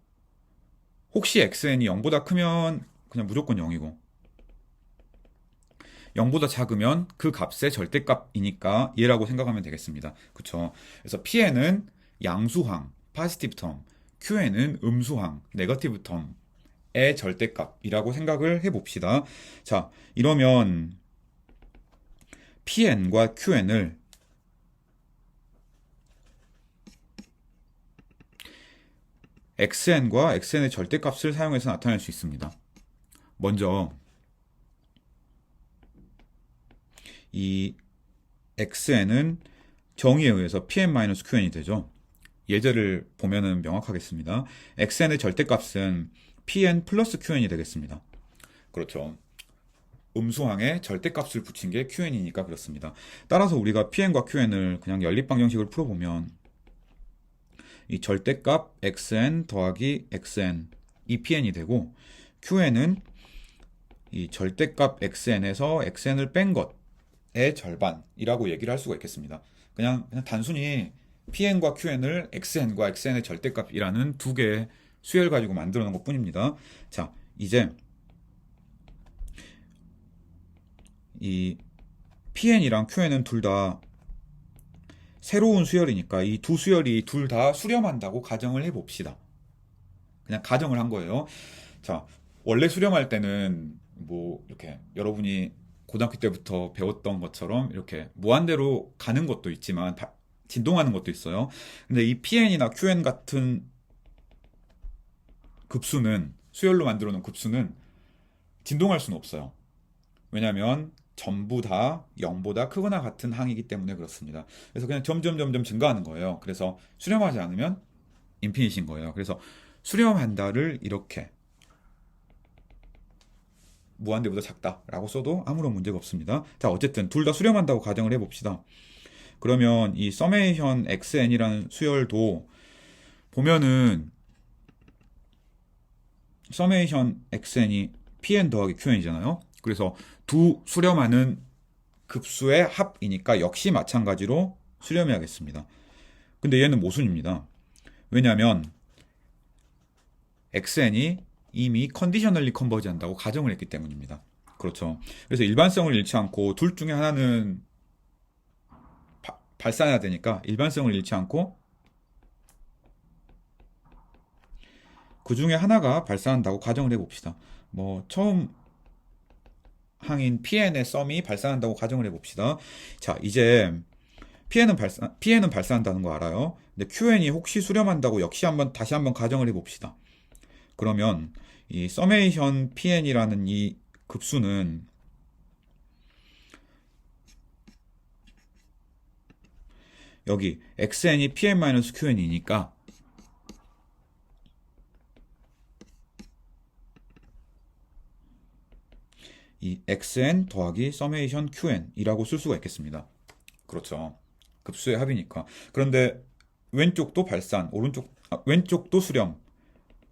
A: 혹시 xn이 0보다 크면 그냥 무조건 0이고 0보다 작으면 그 값의 절대값이니까 얘라고 생각하면 되겠습니다. 그쵸? 그래서 pn은 양수항, positive term, qn은 음수항, negative term의 절대값이라고 생각을 해봅시다. 자, 이러면 pn과 qn을 xn과 xn의 절대값을 사용해서 나타낼 수 있습니다. 먼저 이 xn은 정의에 의해서 pn-qn이 되죠. 예제를 보면은 명확하겠습니다. xn의 절대값은 pn 플러스 qn이 되겠습니다. 그렇죠. 음수항에 절대값을 붙인 게 qn이니까 그렇습니다. 따라서 우리가 pn과 qn을 그냥 연립방정식을 풀어보면 이 절대값 xn 더하기 xn 이 pn이 되고 qn은 이 절대값 xn에서 xn을 뺀 것의 절반이라고 얘기를 할 수가 있겠습니다. 그냥 단순히 pn과 qn을 xn과 xn의 절대값이라는 두 개의 수열 가지고 만들어 놓은 것 뿐입니다. 자, 이제 이 pn이랑 qn은 둘 다 새로운 수열이니까 이 두 수열이 둘 다 수렴한다고 가정을 해봅시다. 그냥 가정을 한 거예요. 자, 원래 수렴할 때는 뭐 이렇게 여러분이 고등학교 때부터 배웠던 것처럼 이렇게 무한대로 가는 것도 있지만 진동하는 것도 있어요. 근데 이 pn이나 qn 같은 급수는 수열로 만들어 놓은 급수는 진동할 수는 없어요. 왜냐하면 전부 다 0보다 크거나 같은 항이기 때문에 그렇습니다. 그래서 그냥 점점 증가하는 거예요. 그래서 수렴하지 않으면 인피니트인 거예요. 그래서 수렴한다를 이렇게 무한대보다 작다라고 써도 아무런 문제가 없습니다. 자, 어쨌든 둘 다 수렴한다고 가정을 해봅시다. 그러면 이 서메이션 xn이라는 수열도 보면은 서메이션 xn이 pn 더하기 qn이잖아요. 그래서 두 수렴하는 급수의 합이니까 역시 마찬가지로 수렴해야겠습니다. 근데 얘는 모순입니다. 왜냐하면 xn이 이미 컨디셔널리 컨버지 한다고 가정을 했기 때문입니다. 그렇죠. 그래서 일반성을 잃지 않고 둘 중에 하나는 발산해야 되니까 일반성을 잃지 않고 그 중에 하나가 발산한다고 가정을 해봅시다. 뭐 처음 항인 pn의 썸이 발산한다고 가정을 해봅시다. 자, 이제 pn은 발산한다는 거 알아요. 근데 qn이 혹시 수렴한다고 역시 다시 한번 가정을 해봅시다. 그러면 이 서메이션 pn이라는 이 급수는 여기 xn이 pn-qn이니까 이 xn 더하기 서메이션 qn이라고 쓸 수가 있겠습니다. 그렇죠. 급수의 합이니까. 그런데 왼쪽도 발산, 왼쪽도 수렴.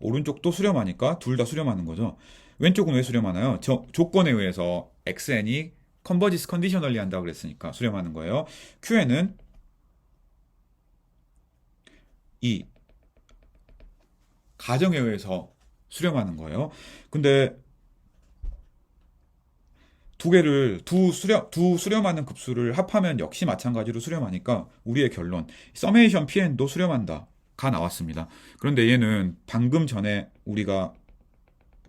A: 오른쪽도 수렴하니까 둘 다 수렴하는 거죠. 왼쪽은 왜 수렴하나요? 조건에 의해서 xn이 컨버지스 컨디셔널리 한다고 그랬으니까 수렴하는 거예요. qn은 이 가정에 의해서 수렴하는 거예요. 근데 두 수렴하는 급수를 합하면 역시 마찬가지로 수렴하니까 우리의 결론, 서메이션 PN도 수렴한다가 나왔습니다. 그런데 얘는 방금 전에 우리가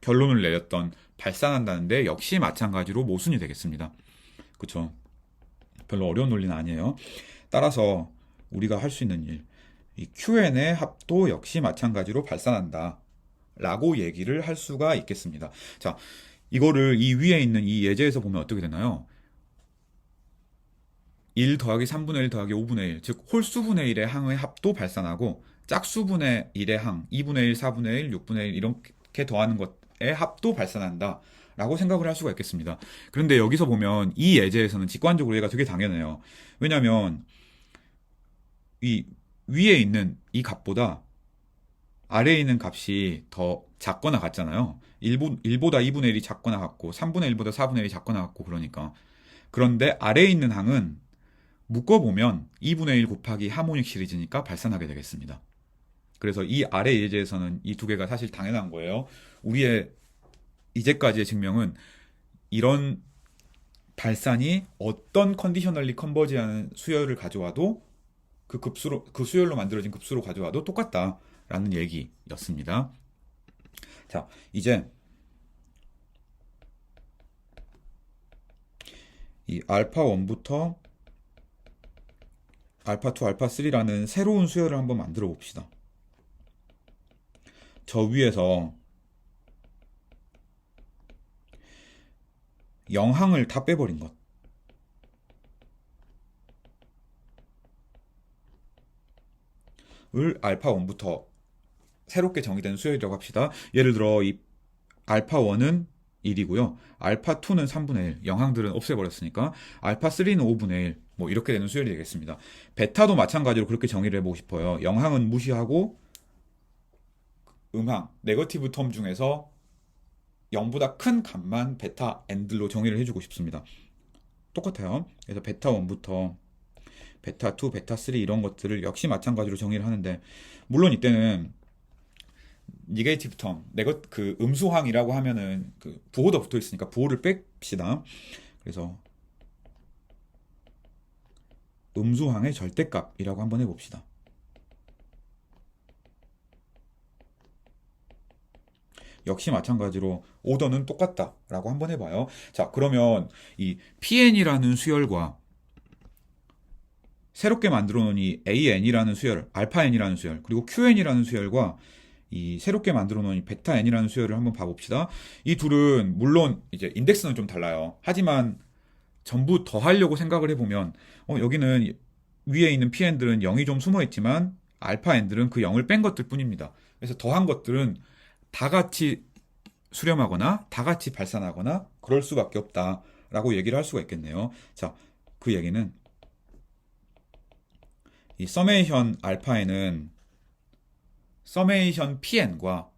A: 결론을 내렸던 발산한다는데 역시 마찬가지로 모순이 되겠습니다. 그쵸? 별로 어려운 논리는 아니에요. 따라서 우리가 할 수 있는 일, 이 QN의 합도 역시 마찬가지로 발산한다 라고 얘기를 할 수가 있겠습니다. 자, 이거를 이 위에 있는 이 예제에서 보면 어떻게 되나요? 1 더하기 3분의 1 더하기 5분의 1, 즉 홀수분의 1의 항의 합도 발산하고 짝수분의 1의 항, 2분의 1, 4분의 1, 6분의 1 이렇게 더하는 것의 합도 발산한다 라고 생각을 할 수가 있겠습니다. 그런데 여기서 보면 이 예제에서는 직관적으로 얘가 되게 당연해요. 왜냐하면 이 위에 있는 이 값보다 아래에 있는 값이 더 작거나 같잖아요. 1보다 2분의 1이 작거나 같고 3분의 1보다 4분의 1이 작거나 같고 그러니까. 그런데 아래에 있는 항은 묶어보면 2분의 1 곱하기 하모닉 시리즈니까 발산하게 되겠습니다. 그래서 이 아래 예제에서는 이 두 개가 사실 당연한 거예요. 우리의 이제까지의 증명은 이런 발산이 어떤 컨디셔널리 컨버지하는 수열을 가져와도 그 수열로 만들어진 급수로 가져와도 똑같다라는 얘기였습니다. 자, 이제 이 알파 1부터 알파 2, 알파 3라는 새로운 수열을 한번 만들어 봅시다. 저 위에서 영항을 다 빼버린 것. 을 알파 1부터 새롭게 정의된 수열이라고 합시다. 예를 들어 이 알파 1은 1이고요. 알파 2는 3분의 1. 영항들은 없애버렸으니까 알파 3는 5분의 1. 뭐 이렇게 되는 수열이 되겠습니다. 베타도 마찬가지로 그렇게 정의를 해보고 싶어요. 영항은 무시하고 음항, 네거티브 텀 중에서 0보다 큰 값만 베타 n들로 정의를 해주고 싶습니다. 똑같아요. 그래서 베타 1부터 베타 2, 베타 3 이런 것들을 역시 마찬가지로 정의를 하는데, 물론 이때는 니게이티브 텀, 그 음수항이라고 하면은 그 부호도 붙어 있으니까 부호를 뺍시다. 그래서 음수항의 절대값이라고 한번 해봅시다. 역시 마찬가지로 오더는 똑같다라고 한번 해봐요. 자, 그러면 이 PN이라는 수열과 새롭게 만들어 놓은 이 AN이라는 수열, 알파 N이라는 수열, 그리고 QN이라는 수열과 이 새롭게 만들어 놓은 이 베타 N이라는 수열을 한번 봐봅시다. 이 둘은 물론 이제 인덱스는 좀 달라요. 하지만 전부 더하려고 생각을 해보면 여기는 위에 있는 PN들은 0이 좀 숨어 있지만 알파 N들은 그 0을 뺀 것들 뿐입니다. 그래서 더한 것들은 다 같이 수렴하거나 다 같이 발산하거나 그럴 수밖에 없다라고 얘기를 할 수가 있겠네요. 자, 그 얘기는 이 서메이션 알파에는 서메이션 PN과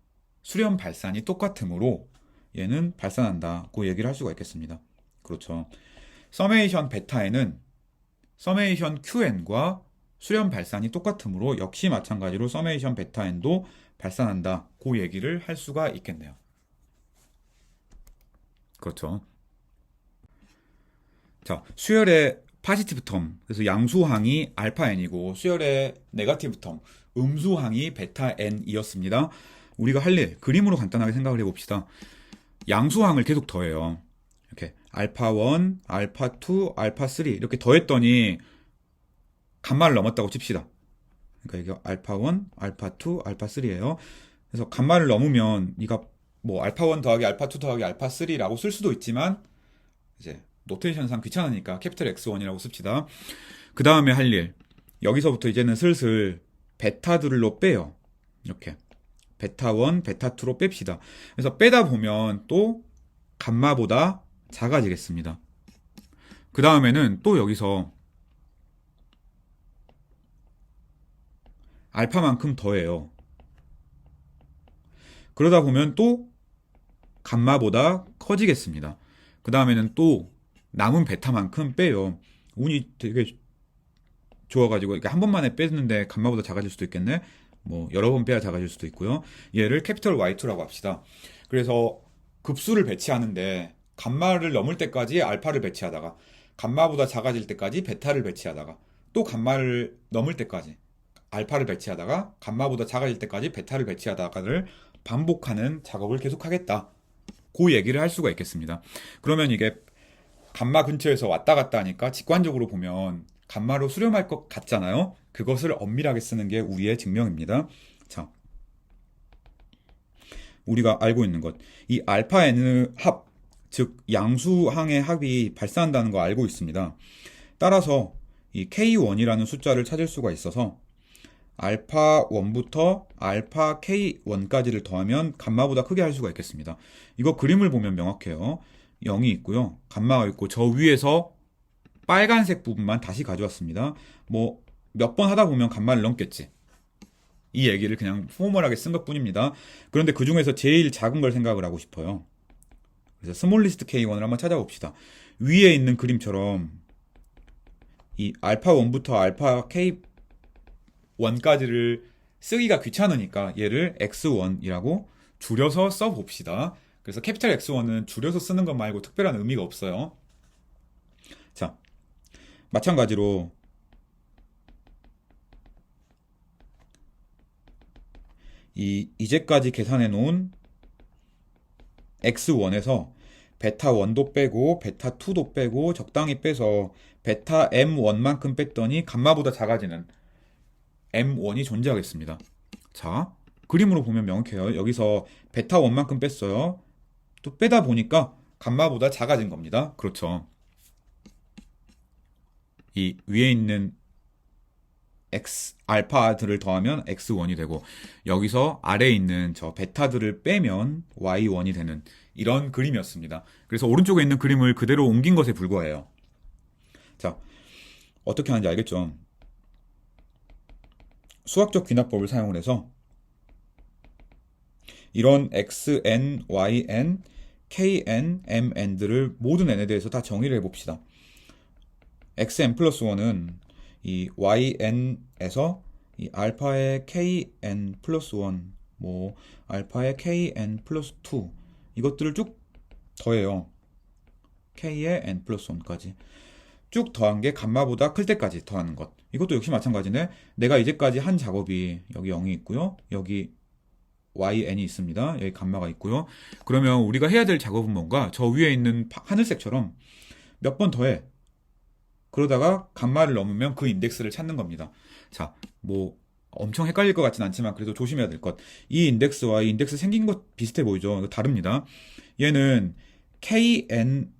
A: 수렴 발산이 똑같으므로 얘는 발산한다고 얘기를 할 수가 있겠습니다. 그렇죠. 서메이션 베타에는 서메이션 QN과 수렴 발산이 똑같으므로 역시 마찬가지로 서메이션 베타N도 발산한다고 얘기를 할 수가 있겠네요. 그렇죠. 자, 수열의 파지티브 텀, 그래서 양수항이 알파 n이고 수열의 네거티브 텀, 음수항이 베타 n이었습니다. 우리가 할 일, 그림으로 간단하게 생각을 해봅시다. 양수항을 계속 더해요. 이렇게 알파 1, 알파 2, 알파 3 이렇게 더했더니 간마를 넘었다고 칩시다. 그러니까 이게 알파 1, 알파 2, 알파 3예요. 그래서 간마를 넘으면 이가 뭐 알파 1 더하기 알파 2 더하기 알파 3라고 쓸 수도 있지만 이제 노테이션상 귀찮으니까 캐피털 X1이라고 씁시다. 그 다음에 할 일, 여기서부터 이제는 슬슬 베타들로 빼요. 이렇게 베타 1, 베타 2로 뺍시다. 그래서 빼다 보면 또 감마보다 작아지겠습니다. 그 다음에는 또 여기서 알파만큼 더해요. 그러다 보면 또 감마보다 커지겠습니다. 그 다음에는 또 남은 베타만큼 빼요. 운이 되게 좋아가지고 이렇게 한 번만에 뺐는데 감마보다 작아질 수도 있겠네. 뭐 여러 번 빼야 작아질 수도 있고요. 얘를 캐피털 Y2라고 합시다. 그래서 급수를 배치하는데 감마를 넘을 때까지 알파를 배치하다가 감마보다 작아질 때까지 베타를 배치하다가 또 감마를 넘을 때까지 알파를 배치하다가 감마보다 작아질 때까지 베타를 배치하다가를 반복하는 작업을 계속하겠다. 그 얘기를 할 수가 있겠습니다. 그러면 이게 감마 근처에서 왔다 갔다 하니까 직관적으로 보면 감마로 수렴할 것 같잖아요. 그것을 엄밀하게 쓰는 게 우리의 증명입니다. 자, 우리가 알고 있는 것. 이 알파 N 합, 즉 양수항의 합이 발산한다는 거 알고 있습니다. 따라서 이 K1이라는 숫자를 찾을 수가 있어서 알파 1부터 알파 K1까지를 더하면 감마보다 크게 할 수가 있겠습니다. 이거 그림을 보면 명확해요. 0이 있고요. 감마가 있고 저 위에서 빨간색 부분만 다시 가져왔습니다. 뭐 몇 번 하다 보면 감마를 넘겠지. 이 얘기를 그냥 포멀하게 쓴 것뿐입니다. 그런데 그 중에서 제일 작은 걸 생각을 하고 싶어요. 그래서 스몰리스트 K1을 한번 찾아봅시다. 위에 있는 그림처럼 이 알파 1부터 알파 K1까지를 쓰기가 귀찮으니까 얘를 X1이라고 줄여서 써봅시다. 그래서 캐피탈 X1은 줄여서 쓰는 것 말고 특별한 의미가 없어요. 자, 마찬가지로 이제까지 계산해 놓은 X1에서 베타 1도 빼고 베타 2도 빼고 적당히 빼서 베타 M1만큼 뺐더니 감마보다 작아지는 M1이 존재하겠습니다. 자, 그림으로 보면 명확해요. 여기서 베타 1만큼 뺐어요. 또 빼다 보니까 감마보다 작아진 겁니다. 그렇죠. 이 위에 있는 X 알파들을 더하면 X1이 되고 여기서 아래에 있는 저 베타들을 빼면 Y1이 되는 이런 그림이었습니다. 그래서 오른쪽에 있는 그림을 그대로 옮긴 것에 불과해요. 자, 어떻게 하는지 알겠죠? 수학적 귀납법을 사용을 해서 이런 XN, YN, KN, MN들을 모든 N에 대해서 다 정의를 해봅시다. XN 플러스 1은 이 YN에서 이 알파의 KN 플러스 1, 뭐 알파의 KN 플러스 2 이것들을 쭉 더해요. K의 N 플러스 1까지 쭉 더한 게 감마보다 클 때까지 더하는 것. 이것도 역시 마찬가지네. 내가 이제까지 한 작업이 여기 0이 있고요. 여기 YN이 있습니다. 여기 감마가 있고요. 그러면 우리가 해야 될 작업은 뭔가 저 위에 있는 하늘색처럼 몇 번 더해. 그러다가 감마를 넘으면 그 인덱스를 찾는 겁니다. 자, 뭐 엄청 헷갈릴 것 같진 않지만 그래도 조심해야 될 것. 이 인덱스와 이 인덱스 생긴 것 비슷해 보이죠? 이거 다릅니다. 얘는 KN이라는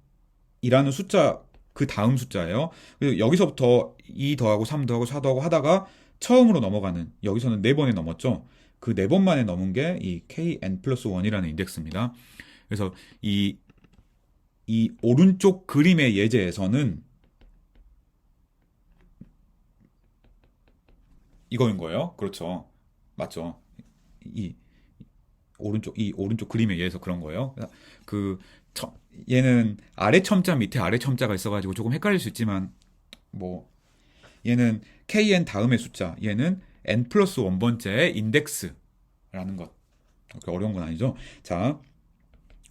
A: 숫자 그 다음 숫자예요. 그리고 여기서부터 2 더하고 3 더하고 4 더하고 하다가 처음으로 넘어가는 여기서는 4번에 넘었죠. 그 4번 만에 넘은 게 이 KN 플러스 1이라는 인덱스입니다. 그래서 이 오른쪽 그림의 예제에서는 이거인 거예요. 그렇죠. 맞죠. 이 오른쪽 그림에 의해서 그런 거예요. 그 얘는 아래 첨자 밑에 아래 첨자가 있어가지고 조금 헷갈릴 수 있지만 뭐 얘는 KN 다음의 숫자, 얘는 N 플러스 1번째의 인덱스라는 것. 그렇게 어려운 건 아니죠. 자,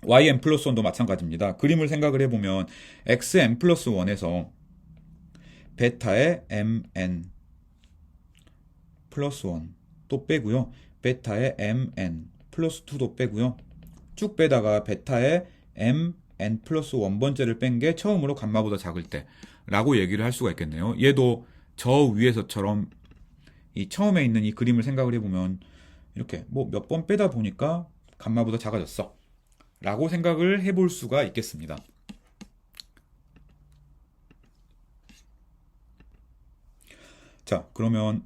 A: YN 플러스 1도 마찬가지입니다. 그림을 생각을 해보면 XN 플러스 1에서 베타의 MN 플러스 1 또 빼고요. 베타의 MN 플러스 2도 빼고요. 쭉 빼다가 베타의 MN 플러스 1번째를 뺀 게 처음으로 감마보다 작을 때 라고 얘기를 할 수가 있겠네요. 얘도 저 위에서처럼 이 처음에 있는 이 그림을 생각을 해보면 이렇게 뭐 몇 번 빼다 보니까 감마보다 작아졌어 라고 생각을 해볼 수가 있겠습니다. 자, 그러면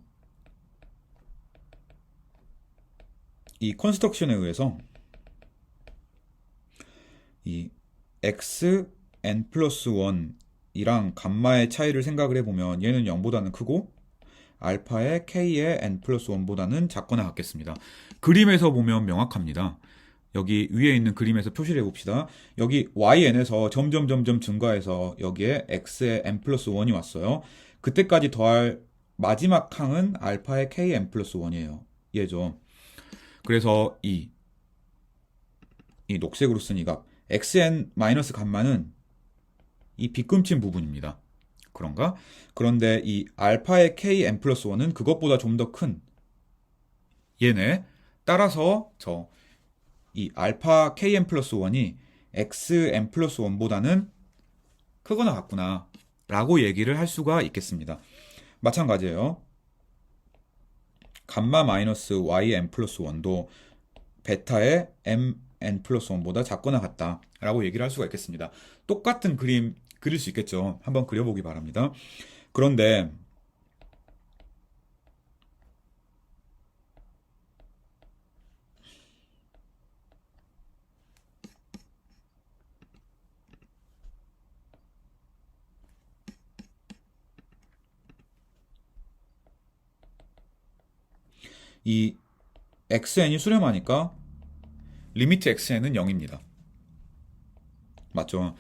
A: 이 컨스트럭션에 의해서 이 xn 플러스 1이랑 감마의 차이를 생각을 해보면 얘는 0보다는 크고 알파의 k의 n 플러스 1보다는 작거나 같겠습니다. 그림에서 보면 명확합니다. 여기 위에 있는 그림에서 표시를 해봅시다. 여기yn에서 점점 증가해서 여기에 x의 n 플러스 1이 왔어요. 그때까지 더할 마지막 항은 알파의 kn 플러스 1이에요. 얘죠. 그래서 이 녹색으로 쓴 이 값 xn 마이너스 감마는 이 빗금친 부분입니다. 그런가? 그런데 이 알파의 kn 플러스 1은 그것보다 좀 더 큰 얘네. 따라서 이 알파 kn 플러스 1이 xn 플러스 1보다는 크거나 같구나 라고 얘기를 할 수가 있겠습니다. 마찬가지예요. 감마 마이너스 yn 플러스 1도 베타의 mn 플러스 1보다 작거나 같다 라고 얘기를 할 수가 있겠습니다. 똑같은 그림 그릴 수 있겠죠. 한번 그려보기 바랍니다. 그런데 이 xn이 수렴하니까 리미트 xn은 0입니다. 맞죠?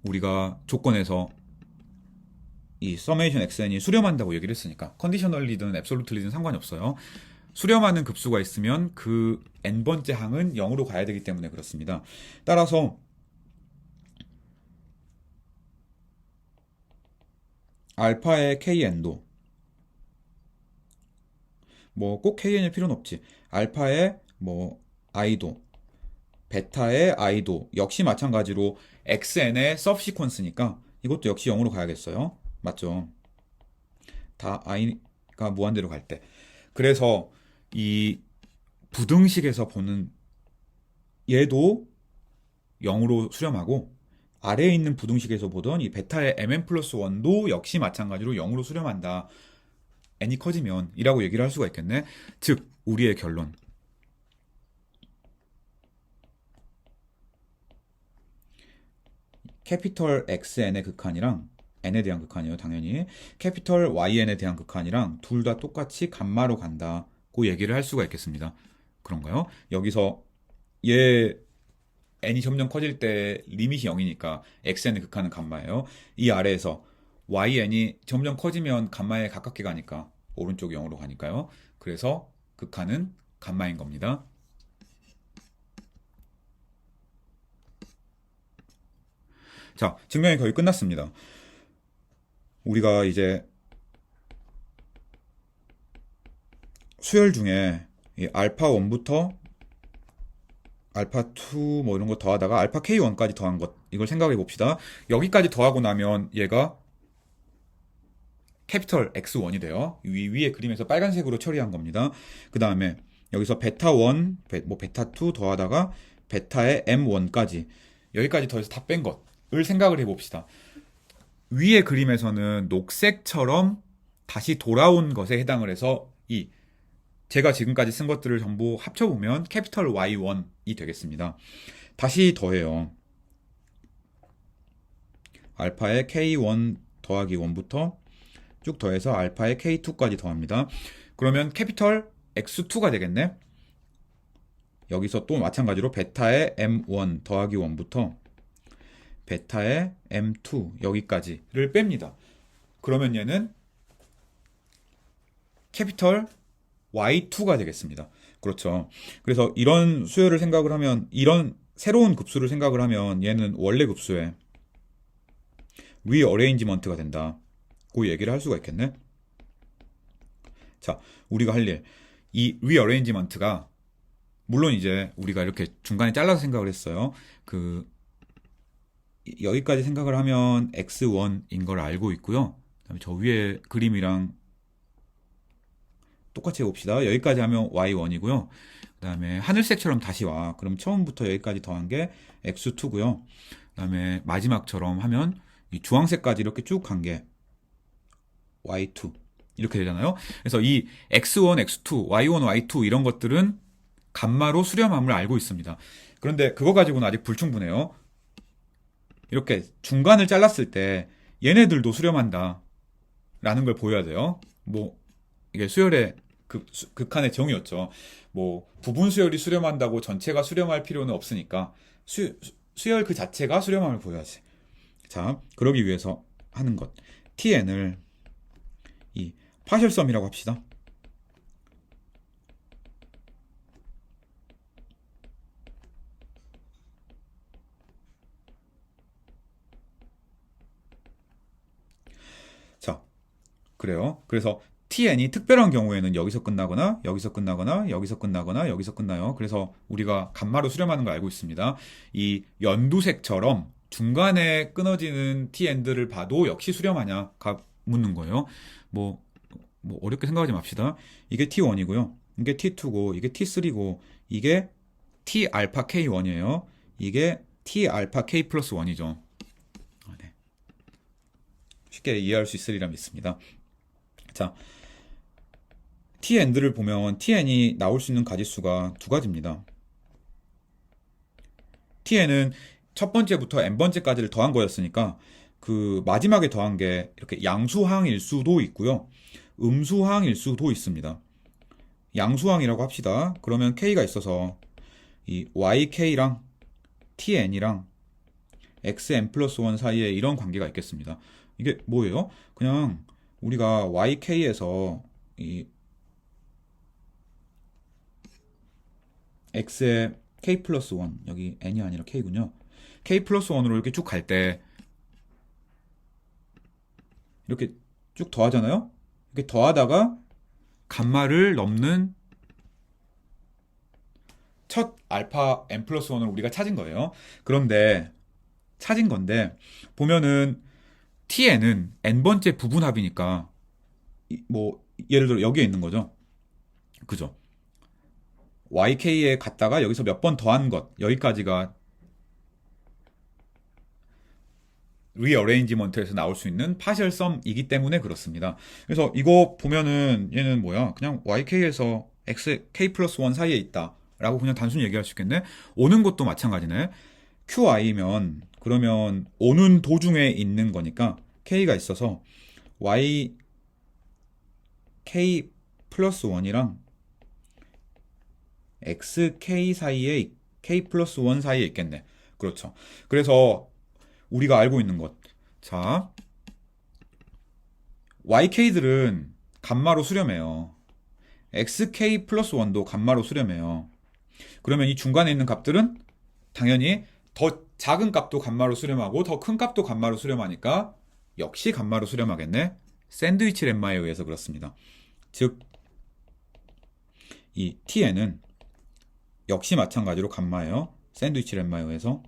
A: 우리가 조건에서 이 서메이션 xn이 수렴한다고 얘기를 했으니까 컨디셔널리든 앱솔루틀리든 상관이 없어요. 수렴하는 급수가 있으면 그 n번째 항은 0으로 가야 되기 때문에 그렇습니다. 따라서 알파의 kn도 뭐 꼭 kn일 필요는 없지. 알파의 뭐 i도 베타의 i도 역시 마찬가지로 xn의 sub시퀀스니까 이것도 역시 0으로 가야겠어요. 맞죠? 다 i가 무한대로 갈 때. 그래서 이 부등식에서 보는 얘도 0으로 수렴하고 아래에 있는 부등식에서 보던 이 베타의 mn 플러스 1도 역시 마찬가지로 0으로 수렴한다. n이 커지면 이라고 얘기를 할 수가 있겠네. 즉 우리의 결론 캐피털 XN의 극한이랑 n에 대한 극한이에요. 당연히 캐피털 YN에 대한 극한이랑 둘 다 똑같이 감마로 간다고 얘기를 할 수가 있겠습니다. 그런가요? 여기서 얘 n이 점점 커질 때 리밋이 0이니까 xn의 극한은 감마예요. 이 아래에서 yn이 점점 커지면 감마에 가깝게 가니까 오른쪽 0으로 가니까요. 그래서 극한은 감마인 겁니다. 자, 증명이 거의 끝났습니다. 우리가 이제 수열 중에 이 알파 1부터 알파 2 뭐 이런 거 더하다가 알파 k1까지 더한 것 이걸 생각해 봅시다. 여기까지 더하고 나면 얘가 캐피털 X1이 돼요. 위에 그림에서 빨간색으로 처리한 겁니다. 그 다음에 여기서 베타 1, 뭐 베타 2 더하다가 베타의 M1까지 여기까지 더해서 다 뺀 것을 생각을 해봅시다. 위의 그림에서는 녹색처럼 다시 돌아온 것에 해당을 해서 제가 지금까지 쓴 것들을 전부 합쳐보면 캐피털 Y1이 되겠습니다. 다시 더해요. 알파의 K1 더하기 1부터 쭉 더해서 알파의 K2까지 더합니다. 그러면 캐피털 X2가 되겠네. 여기서 또 마찬가지로 베타의 M1 더하기 1부터 베타의 M2 여기까지를 뺍니다. 그러면 얘는 캐피털 Y2가 되겠습니다. 그렇죠. 그래서 이런 수열을 생각을 하면 이런 새로운 급수를 생각을 하면 얘는 원래 급수에 리어레인지먼트가 된다. 그 얘기를 할 수가 있겠네. 자, 우리가 할 일. 이 리어레인지먼트가 물론 이제 우리가 이렇게 중간에 잘라서 생각을 했어요. 여기까지 생각을 하면 X1인 걸 알고 있고요. 그다음에 저 위에 그림이랑 똑같이 해봅시다. 여기까지 하면 Y1이고요. 그 다음에 하늘색처럼 다시 와. 그럼 처음부터 여기까지 더한 게 X2고요. 그 다음에 마지막처럼 하면 이 주황색까지 이렇게 쭉 간 게 Y2 이렇게 되잖아요. 그래서 이 X1, X2, Y1, Y2 이런 것들은 감마로 수렴함을 알고 있습니다. 그런데 그거 가지고는 아직 불충분해요. 이렇게 중간을 잘랐을 때 얘네들도 수렴한다 라는 걸 보여야 돼요. 뭐 이게 수열의 극한의 정의였죠. 뭐 부분 수열이 수렴한다고 전체가 수렴할 필요는 없으니까 수열 그 자체가 수렴함을 보여야지. 자, 그러기 위해서 하는 것. tn을 이 파셜섬이라고 합시다. 자, 그래요. 그래서 tn이 특별한 경우에는 여기서 끝나거나 여기서 끝나거나 여기서 끝나거나 여기서 끝나요. 그래서 우리가 감마로 수렴하는 거 알고 있습니다. 이 연두색처럼 중간에 끊어지는 tn들을 봐도 역시 수렴하냐 묻는 거예요. 뭐, 뭐 어렵게 생각하지 맙시다. 이게 t1이고요. 이게 t2고 이게 t3고 이게 t 알파 k1이에요. 이게 t 알파 k 플러스 1이죠. 네. 쉽게 이해할 수 있으리라 믿습니다. 자, tn들을 보면 tn이 나올 수 있는 가지수가 두 가지입니다. tn은 첫 번째부터 n번째까지를 더한 거였으니까 그 마지막에 더한 게 이렇게 양수항일 수도 있고요. 음수항일 수도 있습니다. 양수항이라고 합시다. 그러면 k가 있어서 이yk랑 tn이랑 xn 플러스 1 사이에 이런 관계가 있겠습니다. 이게 뭐예요? 그냥 우리가 YK에서 이 X의 K 플러스 1, 여기 N이 아니라 K군요. K 플러스 1으로 이렇게 쭉 갈 때 이렇게 쭉 더하잖아요? 이렇게 더하다가 감마를 넘는 첫 알파 N 플러스 1을 우리가 찾은 거예요. 그런데 찾은 건데 보면은 tn은 n번째 부분합이니까 뭐 예를 들어 여기에 있는 거죠. 그죠? YK에 갔다가 여기서 몇 번 더한 것 여기까지가 리어레인지먼트에서 나올 수 있는 파셜 썸이기 때문에 그렇습니다. 그래서 이거 보면은 얘는 뭐야? 그냥 YK에서 K 플러스 1 사이에 있다 라고 그냥 단순히 얘기할 수 있겠네. 오는 것도 마찬가지네. QI면 그러면 오는 도중에 있는 거니까 K가 있어서 Y K 플러스 1이랑 XK 사이에 K 플러스 1 사이에 있겠네. 그렇죠. 그래서 우리가 알고 있는 것. 자, YK들은 감마로 수렴해요. XK 플러스 1도 감마로 수렴해요. 그러면 이 중간에 있는 값들은 당연히 더 작은 값도 감마로 수렴하고 더 큰 값도 감마로 수렴하니까 역시 감마로 수렴하겠네. 샌드위치 렘마에 의해서 그렇습니다. 즉, 이 tn은 역시 마찬가지로 감마예요. 샌드위치 렘마에 의해서.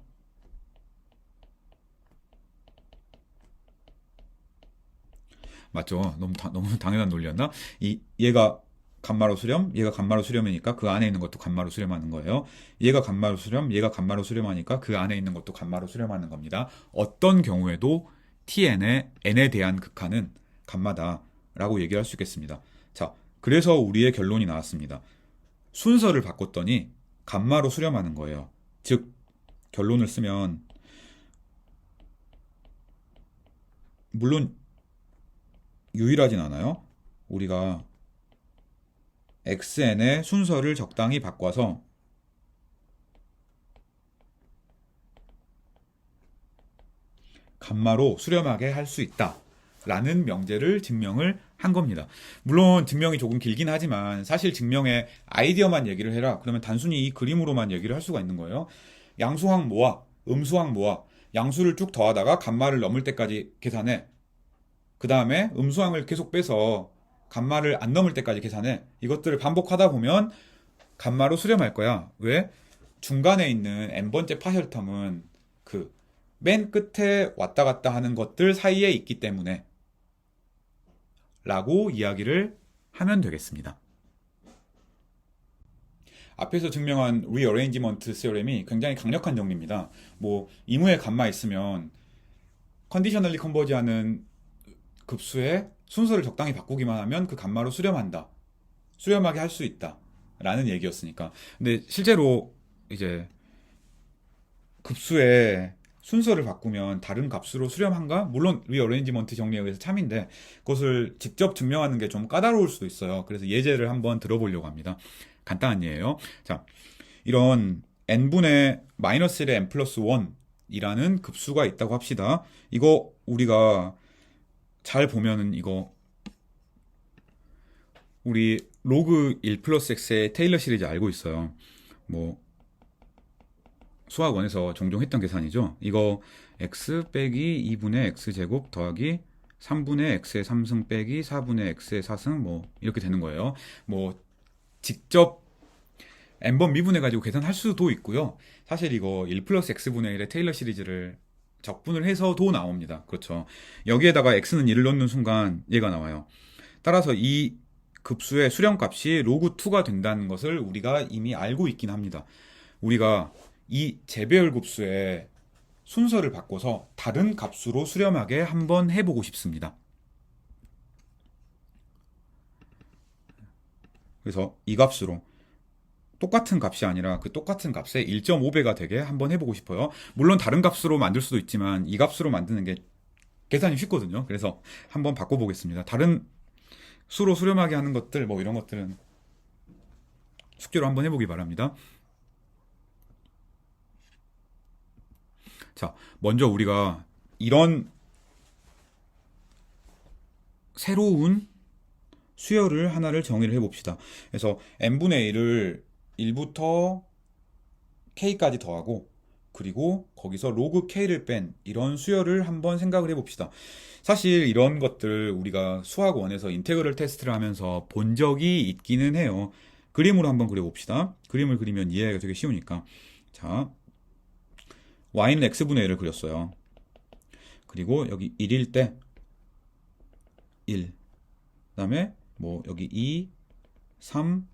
A: 맞죠? 너무 당연한 논리였나? 얘가 감마로 수렴, 얘가 감마로 수렴이니까 그 안에 있는 것도 감마로 수렴하는 거예요. 얘가 감마로 수렴, 얘가 감마로 수렴하니까 그 안에 있는 것도 감마로 수렴하는 겁니다. 어떤 경우에도 tn의 n에 대한 극한은 감마다라고 얘기할 수 있겠습니다. 자, 그래서 우리의 결론이 나왔습니다. 순서를 바꿨더니 감마로 수렴하는 거예요. 즉, 결론을 쓰면 물론 유일하진 않아요. 우리가 xn의 순서를 적당히 바꿔서 감마로 수렴하게 할 수 있다 라는 명제를 증명을 한 겁니다. 물론 증명이 조금 길긴 하지만 사실 증명의 아이디어만 얘기를 해라 그러면 단순히 이 그림으로만 얘기를 할 수가 있는 거예요. 양수항 모아, 음수항 모아, 양수를 쭉 더하다가 감마를 넘을 때까지 계산해. 그 다음에 음수항을 계속 빼서 감마를 안 넘을 때까지 계산해. 이것들을 반복하다 보면 감마로 수렴할 거야. 왜? 중간에 있는 n번째 파셜 텀은 그 맨 끝에 왔다 갔다 하는 것들 사이에 있기 때문에 라고 이야기를 하면 되겠습니다. 앞에서 증명한 리어레인지먼트 시어렘이 굉장히 강력한 정리입니다. 뭐 이무에 감마 있으면 컨디셔널리 컨버지하는 급수의 순서를 적당히 바꾸기만 하면 그 감마로 수렴한다. 수렴하게 할 수 있다. 라는 얘기였으니까. 근데 실제로 이제 급수의 순서를 바꾸면 다른 값으로 수렴한가? 물론 리어레인지먼트 정리에 의해서 참인데 그것을 직접 증명하는 게 좀 까다로울 수도 있어요. 그래서 예제를 한번 들어보려고 합니다. 간단한 예예요. 자, 이런 n분의 마이너스 1의 n 플러스 1이라는 급수가 있다고 합시다. 이거 우리가 잘 보면은 이거 우리 로그 1 플러스 x의 테일러 시리즈 알고 있어요. 뭐 수학 원에서 종종 했던 계산이죠. 이거 x 빼기 2분의 x제곱 더하기 3분의 x의 3승 빼기 4분의 x의 4승 뭐 이렇게 되는 거예요. 뭐 직접 n번 미분해가지고 계산할 수도 있고요. 사실 이거 1 플러스 x분의 1의 테일러 시리즈를 적분을 해서도 나옵니다. 그렇죠. 여기에다가 x는 1을 넣는 순간 얘가 나와요. 따라서 이 급수의 수렴값이 로그 2가 된다는 것을 우리가 이미 알고 있긴 합니다. 우리가 이 재배열 급수의 순서를 바꿔서 다른 값으로 수렴하게 한번 해보고 싶습니다. 그래서 이 값으로 똑같은 값이 아니라 그 똑같은 값의 1.5배가 되게 한번 해보고 싶어요. 물론 다른 값으로 만들 수도 있지만 이 값으로 만드는 게 계산이 쉽거든요. 그래서 한번 바꿔보겠습니다. 다른 수로 수렴하게 하는 것들 뭐 이런 것들은 숙제로 한번 해보기 바랍니다. 자, 먼저 우리가 이런 새로운 수열을 하나를 정의를 해봅시다. 그래서 n분의 1을 1부터 k까지 더하고 그리고 거기서 로그 k를 뺀 이런 수열을 한번 생각을 해봅시다. 사실 이런 것들 우리가 수학 1에서 인테그럴 테스트를 하면서 본 적이 있기는 해요. 그림으로 한번 그려봅시다. 그림을 그리면 이해가 되게 쉬우니까. 자, y는 x분의 1을 그렸어요. 그리고 여기 1일 때 1, 그 다음에 뭐 여기 2, 3,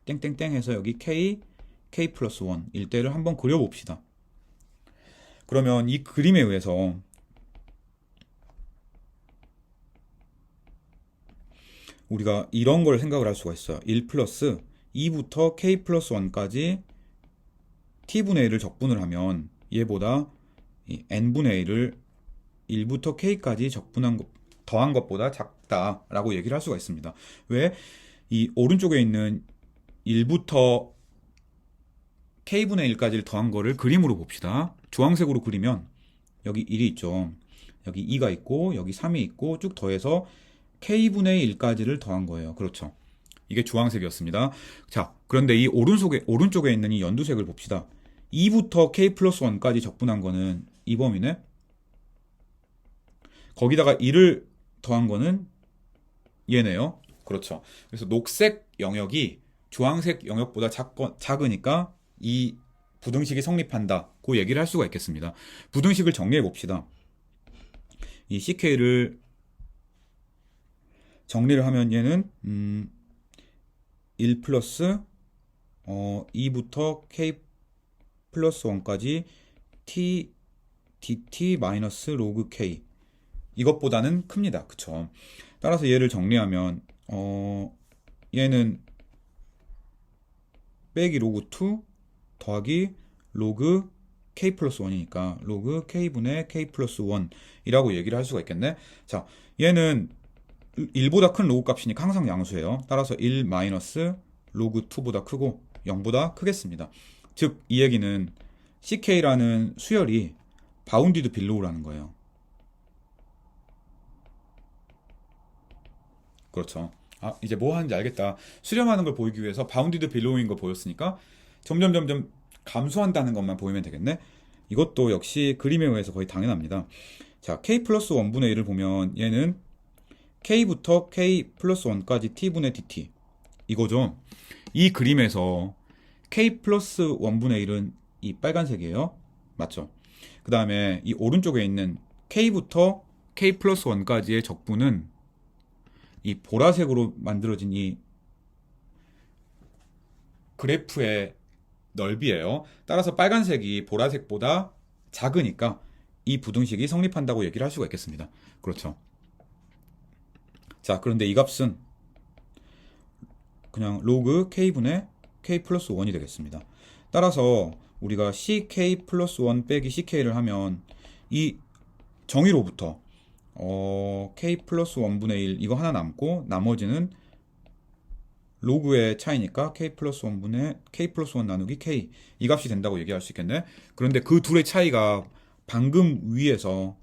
A: 땡땡땡 해서 여기 k 플러스 1일 때를 한번 그려봅시다. 그러면 이 그림에 의해서 우리가 이런 걸 생각을 할 수가 있어요. 1 플러스 2부터 k 플러스 1까지 t분의 1을 적분을 하면 얘보다 이 n분의 1을 1부터 k까지 더한 것보다 작다라고 얘기를 할 수가 있습니다. 왜? 이 오른쪽에 있는 1부터 k분의 1까지를 더한 거를 그림으로 봅시다. 주황색으로 그리면 여기 1이 있죠. 여기 2가 있고 여기 3이 있고 쭉 더해서 k분의 1까지를 더한 거예요. 그렇죠. 이게 주황색이었습니다. 자, 그런데 이 오른쪽에 있는 이 연두색을 봅시다. 2부터 k 플러스 1까지 적분한 거는 이 범위네. 거기다가 1을 더한 거는 얘네요. 그렇죠. 그래서 녹색 영역이 주황색 영역보다 작으니까 이 부등식이 성립한다. 그 얘기를 할 수가 있겠습니다. 부등식을 정리해 봅시다. 이 ck를 정리를 하면 얘는 1 플러스 2부터 k 플러스 1까지 t dt 마이너스 로그 k 이것보다는 큽니다. 그쵸? 따라서 얘를 정리하면 얘는 빼기 로그 2 더하기 로그 k 플러스 1이니까 로그 k분의 k 플러스 1이라고 얘기를 할 수가 있겠네. 자, 얘는 1보다 큰 로그 값이니까 항상 양수예요. 따라서 1 마이너스 로그 2보다 크고 0보다 크겠습니다. 즉, 이 얘기는 ck라는 수열이 바운디드 빌로우라는 거예요. 그렇죠. 아, 이제 뭐 하는지 알겠다. 수렴하는 걸 보이기 위해서 바운디드 빌로우인 거 보였으니까 점점 감소한다는 것만 보이면 되겠네. 이것도 역시 그림에 의해서 거의 당연합니다. 자, k 플러스 1분의 1을 보면 얘는 k부터 k 플러스 1까지 t분의 dt 이거죠. 이 그림에서 k 플러스 1분의 1은 이 빨간색이에요. 맞죠? 그 다음에 이 오른쪽에 있는 k부터 k 플러스 1까지의 적분은 이 보라색으로 만들어진 이 그래프의 넓이에요. 따라서 빨간색이 보라색보다 작으니까 이 부등식이 성립한다고 얘기를 할 수가 있겠습니다. 그렇죠. 자, 그런데 이 값은 그냥 로그 k분의 k 플러스 1이 되겠습니다. 따라서 우리가 ck 플러스 1 빼기 ck를 하면 이 정의로부터 k 플러스 1분의 1 이거 하나 남고 나머지는 로그의 차이니까 k 플러스 1분의 k 플러스 1 나누기 k 이 값이 된다고 얘기할 수 있겠네. 그런데 그 둘의 차이가 방금 위에서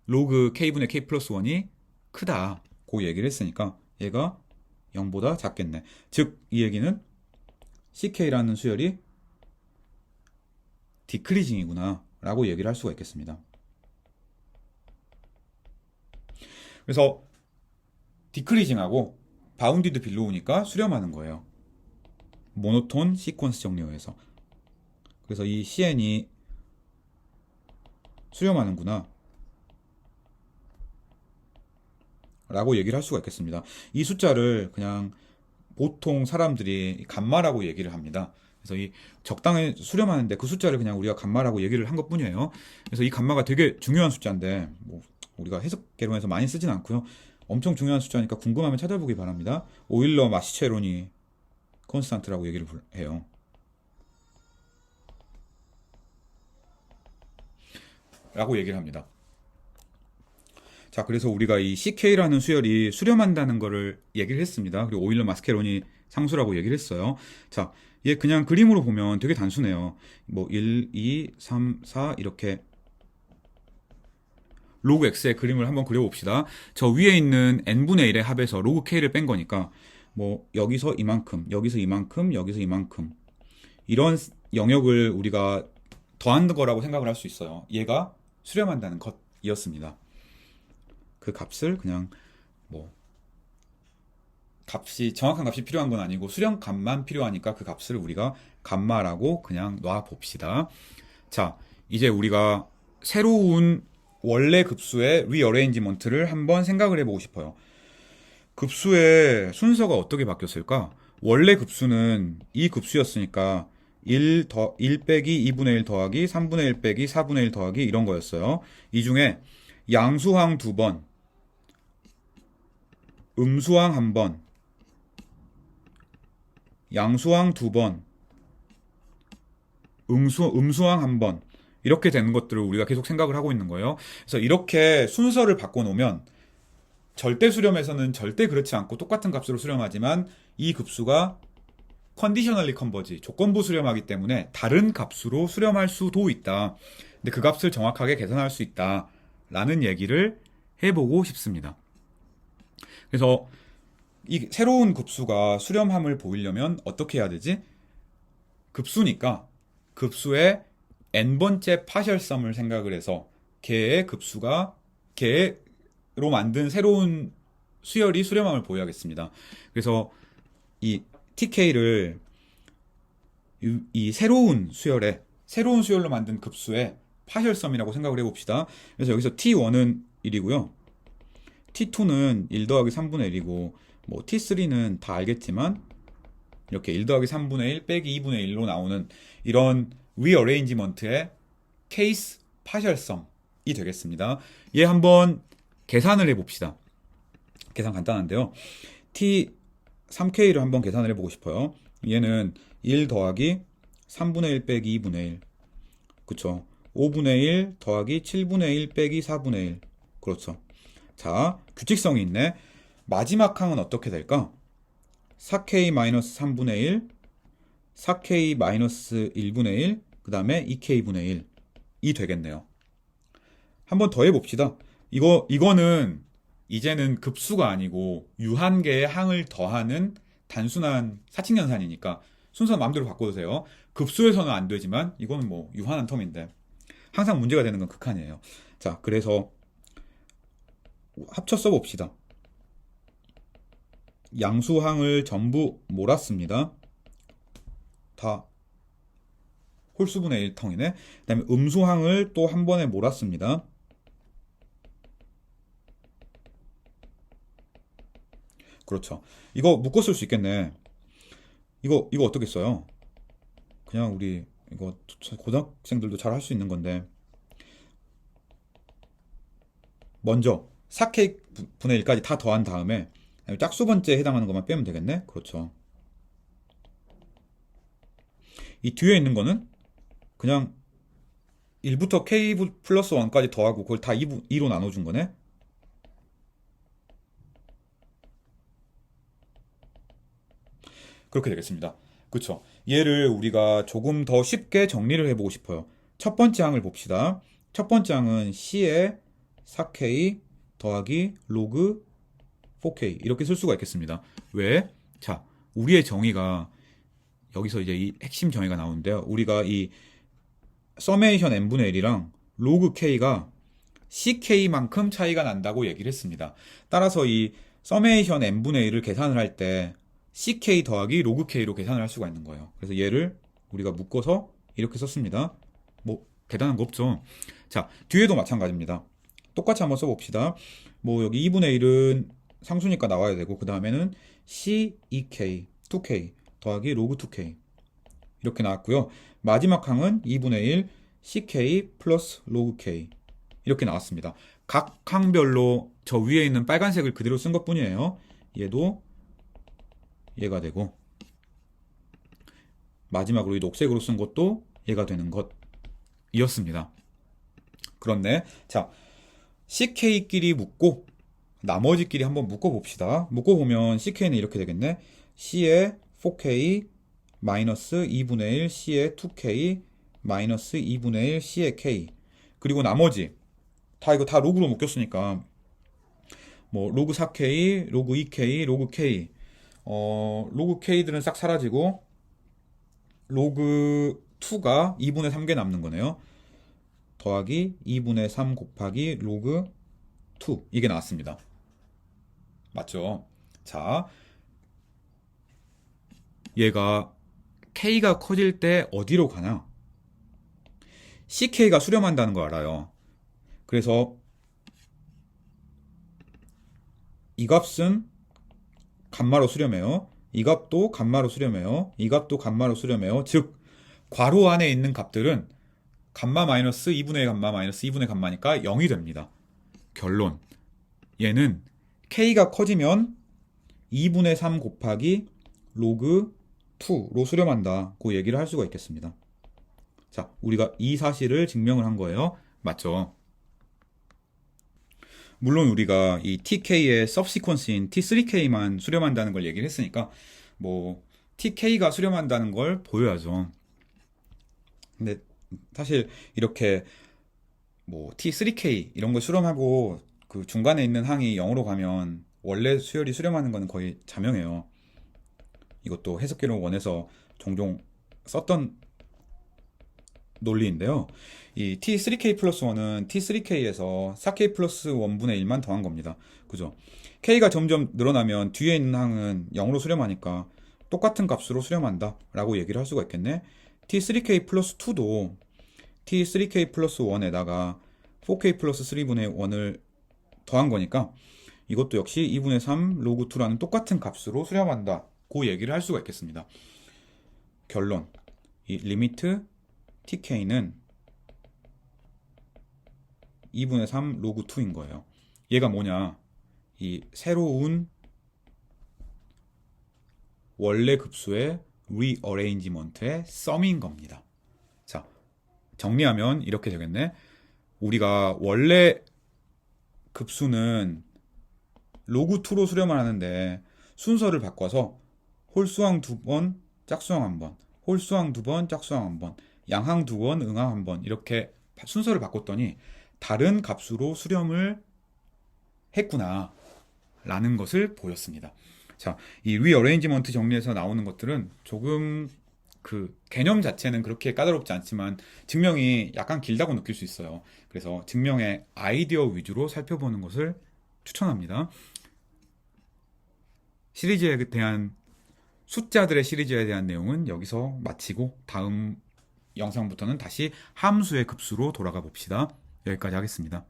A: 로그 k분의 k 플러스 1이 크다 고 얘기를 했으니까 얘가 0보다 작겠네. 즉 이 얘기는 ck라는 수열이 디크리징이구나 라고 얘기를 할 수가 있겠습니다. 그래서 디크리징하고 바운디드 빌로우니까 수렴하는 거예요. 모노톤 시퀀스 정리어에서. 그래서 이 CN이 수렴하는구나 라고 얘기를 할 수가 있겠습니다. 이 숫자를 그냥 보통 사람들이 감마라고 얘기를 합니다. 그래서 이 적당히 수렴하는데 그 숫자를 그냥 우리가 감마라고 얘기를 한 것뿐이에요. 그래서 이 감마가 되게 중요한 숫자인데 뭐 우리가 해석개론에서 많이 쓰진 않고요. 엄청 중요한 숫자니까 궁금하면 찾아보기 바랍니다. 오일러 마시체로니 콘스탄트라고 얘기를 해요. 라고 얘기를 합니다. 자, 그래서 우리가 이 CK라는 수열이 수렴한다는 거를 얘기를 했습니다. 그리고 오일러 마스케로니 상수라고 얘기를 했어요. 자, 얘 그냥 그림으로 보면 되게 단순해요. 뭐 1, 2, 3, 4 이렇게 로그 x의 그림을 한번 그려봅시다. 저 위에 있는 n분의 1의 합에서 로그 k를 뺀 거니까 뭐 여기서 이만큼, 여기서 이만큼, 여기서 이만큼 이런 영역을 우리가 더한 거라고 생각을 할 수 있어요. 얘가 수렴한다는 것이었습니다. 그 값을 그냥 뭐 값이 정확한 값이 필요한 건 아니고 수렴값만 필요하니까 그 값을 우리가 감마라고 그냥 놔 봅시다. 자, 이제 우리가 새로운 원래 급수의 리어레인지먼트를 한번 생각을 해보고 싶어요. 급수의 순서가 어떻게 바뀌었을까? 원래 급수는 이 급수였으니까 1 빼기 2분의 1 더하기 3분의 1 빼기 4분의 1 더하기 이런 거였어요. 이 중에 양수항 2번, 음수항 1번, 양수항 2번, 음수항 1번 이렇게 되는 것들을 우리가 계속 생각을 하고 있는 거예요. 그래서 이렇게 순서를 바꿔놓으면 절대 수렴에서는 절대 그렇지 않고 똑같은 값으로 수렴하지만 이 급수가 컨디셔널리 컨버지, 조건부 수렴하기 때문에 다른 값으로 수렴할 수도 있다. 근데 그 값을 정확하게 계산할 수 있다. 라는 얘기를 해보고 싶습니다. 그래서 이 새로운 급수가 수렴함을 보이려면 어떻게 해야 되지? 급수니까 급수의 n번째 파셜섬을 생각을 해서 걔의 급수가 걔로 만든 새로운 수열이 수렴함을 보여야겠습니다. 그래서 이 TK를 이 새로운 수열로 만든 급수의 파셜섬이라고 생각을 해봅시다. 그래서 여기서 T1은 1이고요. T2는 1 더하기 3분의 1이고 뭐 T3는 다 알겠지만 이렇게 1 더하기 3분의 1 빼기 2분의 1로 나오는 이런 리어레인지먼트의 케이스 파셜섬이 되겠습니다. 얘 한번 계산을 해봅시다. 계산 간단한데요. T3K를 한번 계산을 해보고 싶어요. 얘는 1 더하기 3분의 1 빼기 2분의 1 그쵸. 5분의 1 더하기 7분의 1 빼기 4분의 1 그렇죠. 자, 규칙성이 있네. 마지막 항은 어떻게 될까? 4K-3분의 1 4K-1분의 1 그 다음에 2K분의 1이 되겠네요. 한번 더 해봅시다. 이거는 이제는 급수가 아니고 유한계의 항을 더하는 단순한 사칙연산이니까 순서 마음대로 바꿔도 돼요. 급수에서는 안 되지만 이거는 뭐 유한한 텀인데 항상 문제가 되는 건 극한이에요. 자, 그래서 합쳐 써봅시다. 양수항을 전부 몰았습니다. 다 홀수분의 1 텅이네. 그 다음에 음수항을 또 한 번에 몰았습니다. 그렇죠. 이거 묶어 쓸 수 있겠네. 이거 어떻게 써요? 그냥 우리 이거 고등학생들도 잘 할 수 있는 건데 먼저 4K분의 1까지 다 더한 다음에 짝수번째에 해당하는 것만 빼면 되겠네. 그렇죠. 이 뒤에 있는 거는 그냥 1부터 k 플러스 1까지 더하고 그걸 다 2로 나눠준 거네? 그렇게 되겠습니다. 그쵸? 얘를 우리가 조금 더 쉽게 정리를 해보고 싶어요. 첫 번째 항을 봅시다. 첫 번째 항은 C에 4K 더하기 로그 4K 이렇게 쓸 수가 있겠습니다. 왜? 자, 우리의 정의가 여기서 이제 이 핵심 정의가 나오는데요. 우리가 이 서메이션 n분의 1이랑 로그 k가 ck만큼 차이가 난다고 얘기를 했습니다. 따라서 이 서메이션 n분의 1을 계산을 할 때 ck 더하기 로그 k로 계산을 할 수가 있는 거예요. 그래서 얘를 우리가 묶어서 이렇게 썼습니다. 뭐 대단한 거 없죠. 자, 뒤에도 마찬가지입니다. 똑같이 한번 써봅시다. 뭐 여기 2분의 1은 상수니까 나와야 되고 그 다음에는 c2k, 2k 더하기 로그 2k 이렇게 나왔고요. 마지막 항은 2분의 1 ck 플러스 로그 k 이렇게 나왔습니다. 각 항별로 저 위에 있는 빨간색을 그대로 쓴 것 뿐이에요. 얘도 얘가 되고 마지막으로 이 녹색으로 쓴 것도 얘가 되는 것이었습니다. 그렇네. 자, ck끼리 묶고 나머지끼리 한번 묶어봅시다. 묶어보면 ck는 이렇게 되겠네. c에 4k 마이너스 2분의 1 c에 2k 마이너스 2분의 1 c에 k 그리고 나머지 다 이거 다 로그로 묶였으니까 뭐 로그 4k, 로그 2k, 로그 k 로그 k들은 싹 사라지고 로그 2가 2분의 3개 남는 거네요. 더하기 2분의 3 곱하기 로그 2 이게 나왔습니다. 맞죠? 자, 얘가 k가 커질 때 어디로 가냐? ck가 수렴한다는 거 알아요. 그래서 이 값은 감마로 수렴해요. 이 값도 감마로 수렴해요. 이 값도 감마로 수렴해요. 즉 괄호 안에 있는 값들은 감마 마이너스 2분의 감마 마이너스 2분의 감마니까 0이 됩니다. 결론. 얘는 k가 커지면 2분의 3 곱하기 로그 2로 수렴한다고 얘기를 할 수가 있겠습니다. 자, 우리가 이 사실을 증명을 한 거예요. 맞죠? 물론 우리가 이 TK의 subsequence인 T3K만 수렴한다는 걸 얘기를 했으니까 뭐 TK가 수렴한다는 걸 보여야죠. 근데 사실 이렇게 뭐 T3K 이런 걸 수렴하고 그 중간에 있는 항이 0으로 가면 원래 수열이 수렴하는 거는 거의 자명해요. 이것도 해석기론 원에서 종종 썼던 논리인데요. 이 T3K 플러스 1은 T3K에서 4K 플러스 1분의 1만 더한 겁니다. 그죠? K가 점점 늘어나면 뒤에 있는 항은 0으로 수렴하니까 똑같은 값으로 수렴한다 라고 얘기를 할 수가 있겠네. T3K 플러스 2도 T3K 플러스 1에다가 4K 플러스 3분의 1을 더한 거니까 이것도 역시 2분의 3 로그 2라는 똑같은 값으로 수렴한다 고 얘기를 할 수가 있겠습니다. 결론. 이 리미트 TK는 2분의 3 로그 2인 거예요. 얘가 뭐냐? 이 새로운 원래 급수의 리어레인지먼트의 썸인 겁니다. 자, 정리하면 이렇게 되겠네. 우리가 원래 급수는 로그 2로 수렴을 하는데 순서를 바꿔서 홀수항 2번, 짝수항 1번, 홀수항 2번, 짝수항 1번, 양항 2번, 응항 1번 이렇게 순서를 바꿨더니 다른 값으로 수렴을 했구나 라는 것을 보였습니다. 자, 이 리어레인지먼트 정리에서 나오는 것들은 조금 그 개념 자체는 그렇게 까다롭지 않지만 증명이 약간 길다고 느낄 수 있어요. 그래서 증명의 아이디어 위주로 살펴보는 것을 추천합니다. 시리즈에 대한 숫자들의 시리즈에 대한 내용은 여기서 마치고 다음 영상부터는 다시 함수의 급수로 돌아가 봅시다. 여기까지 하겠습니다.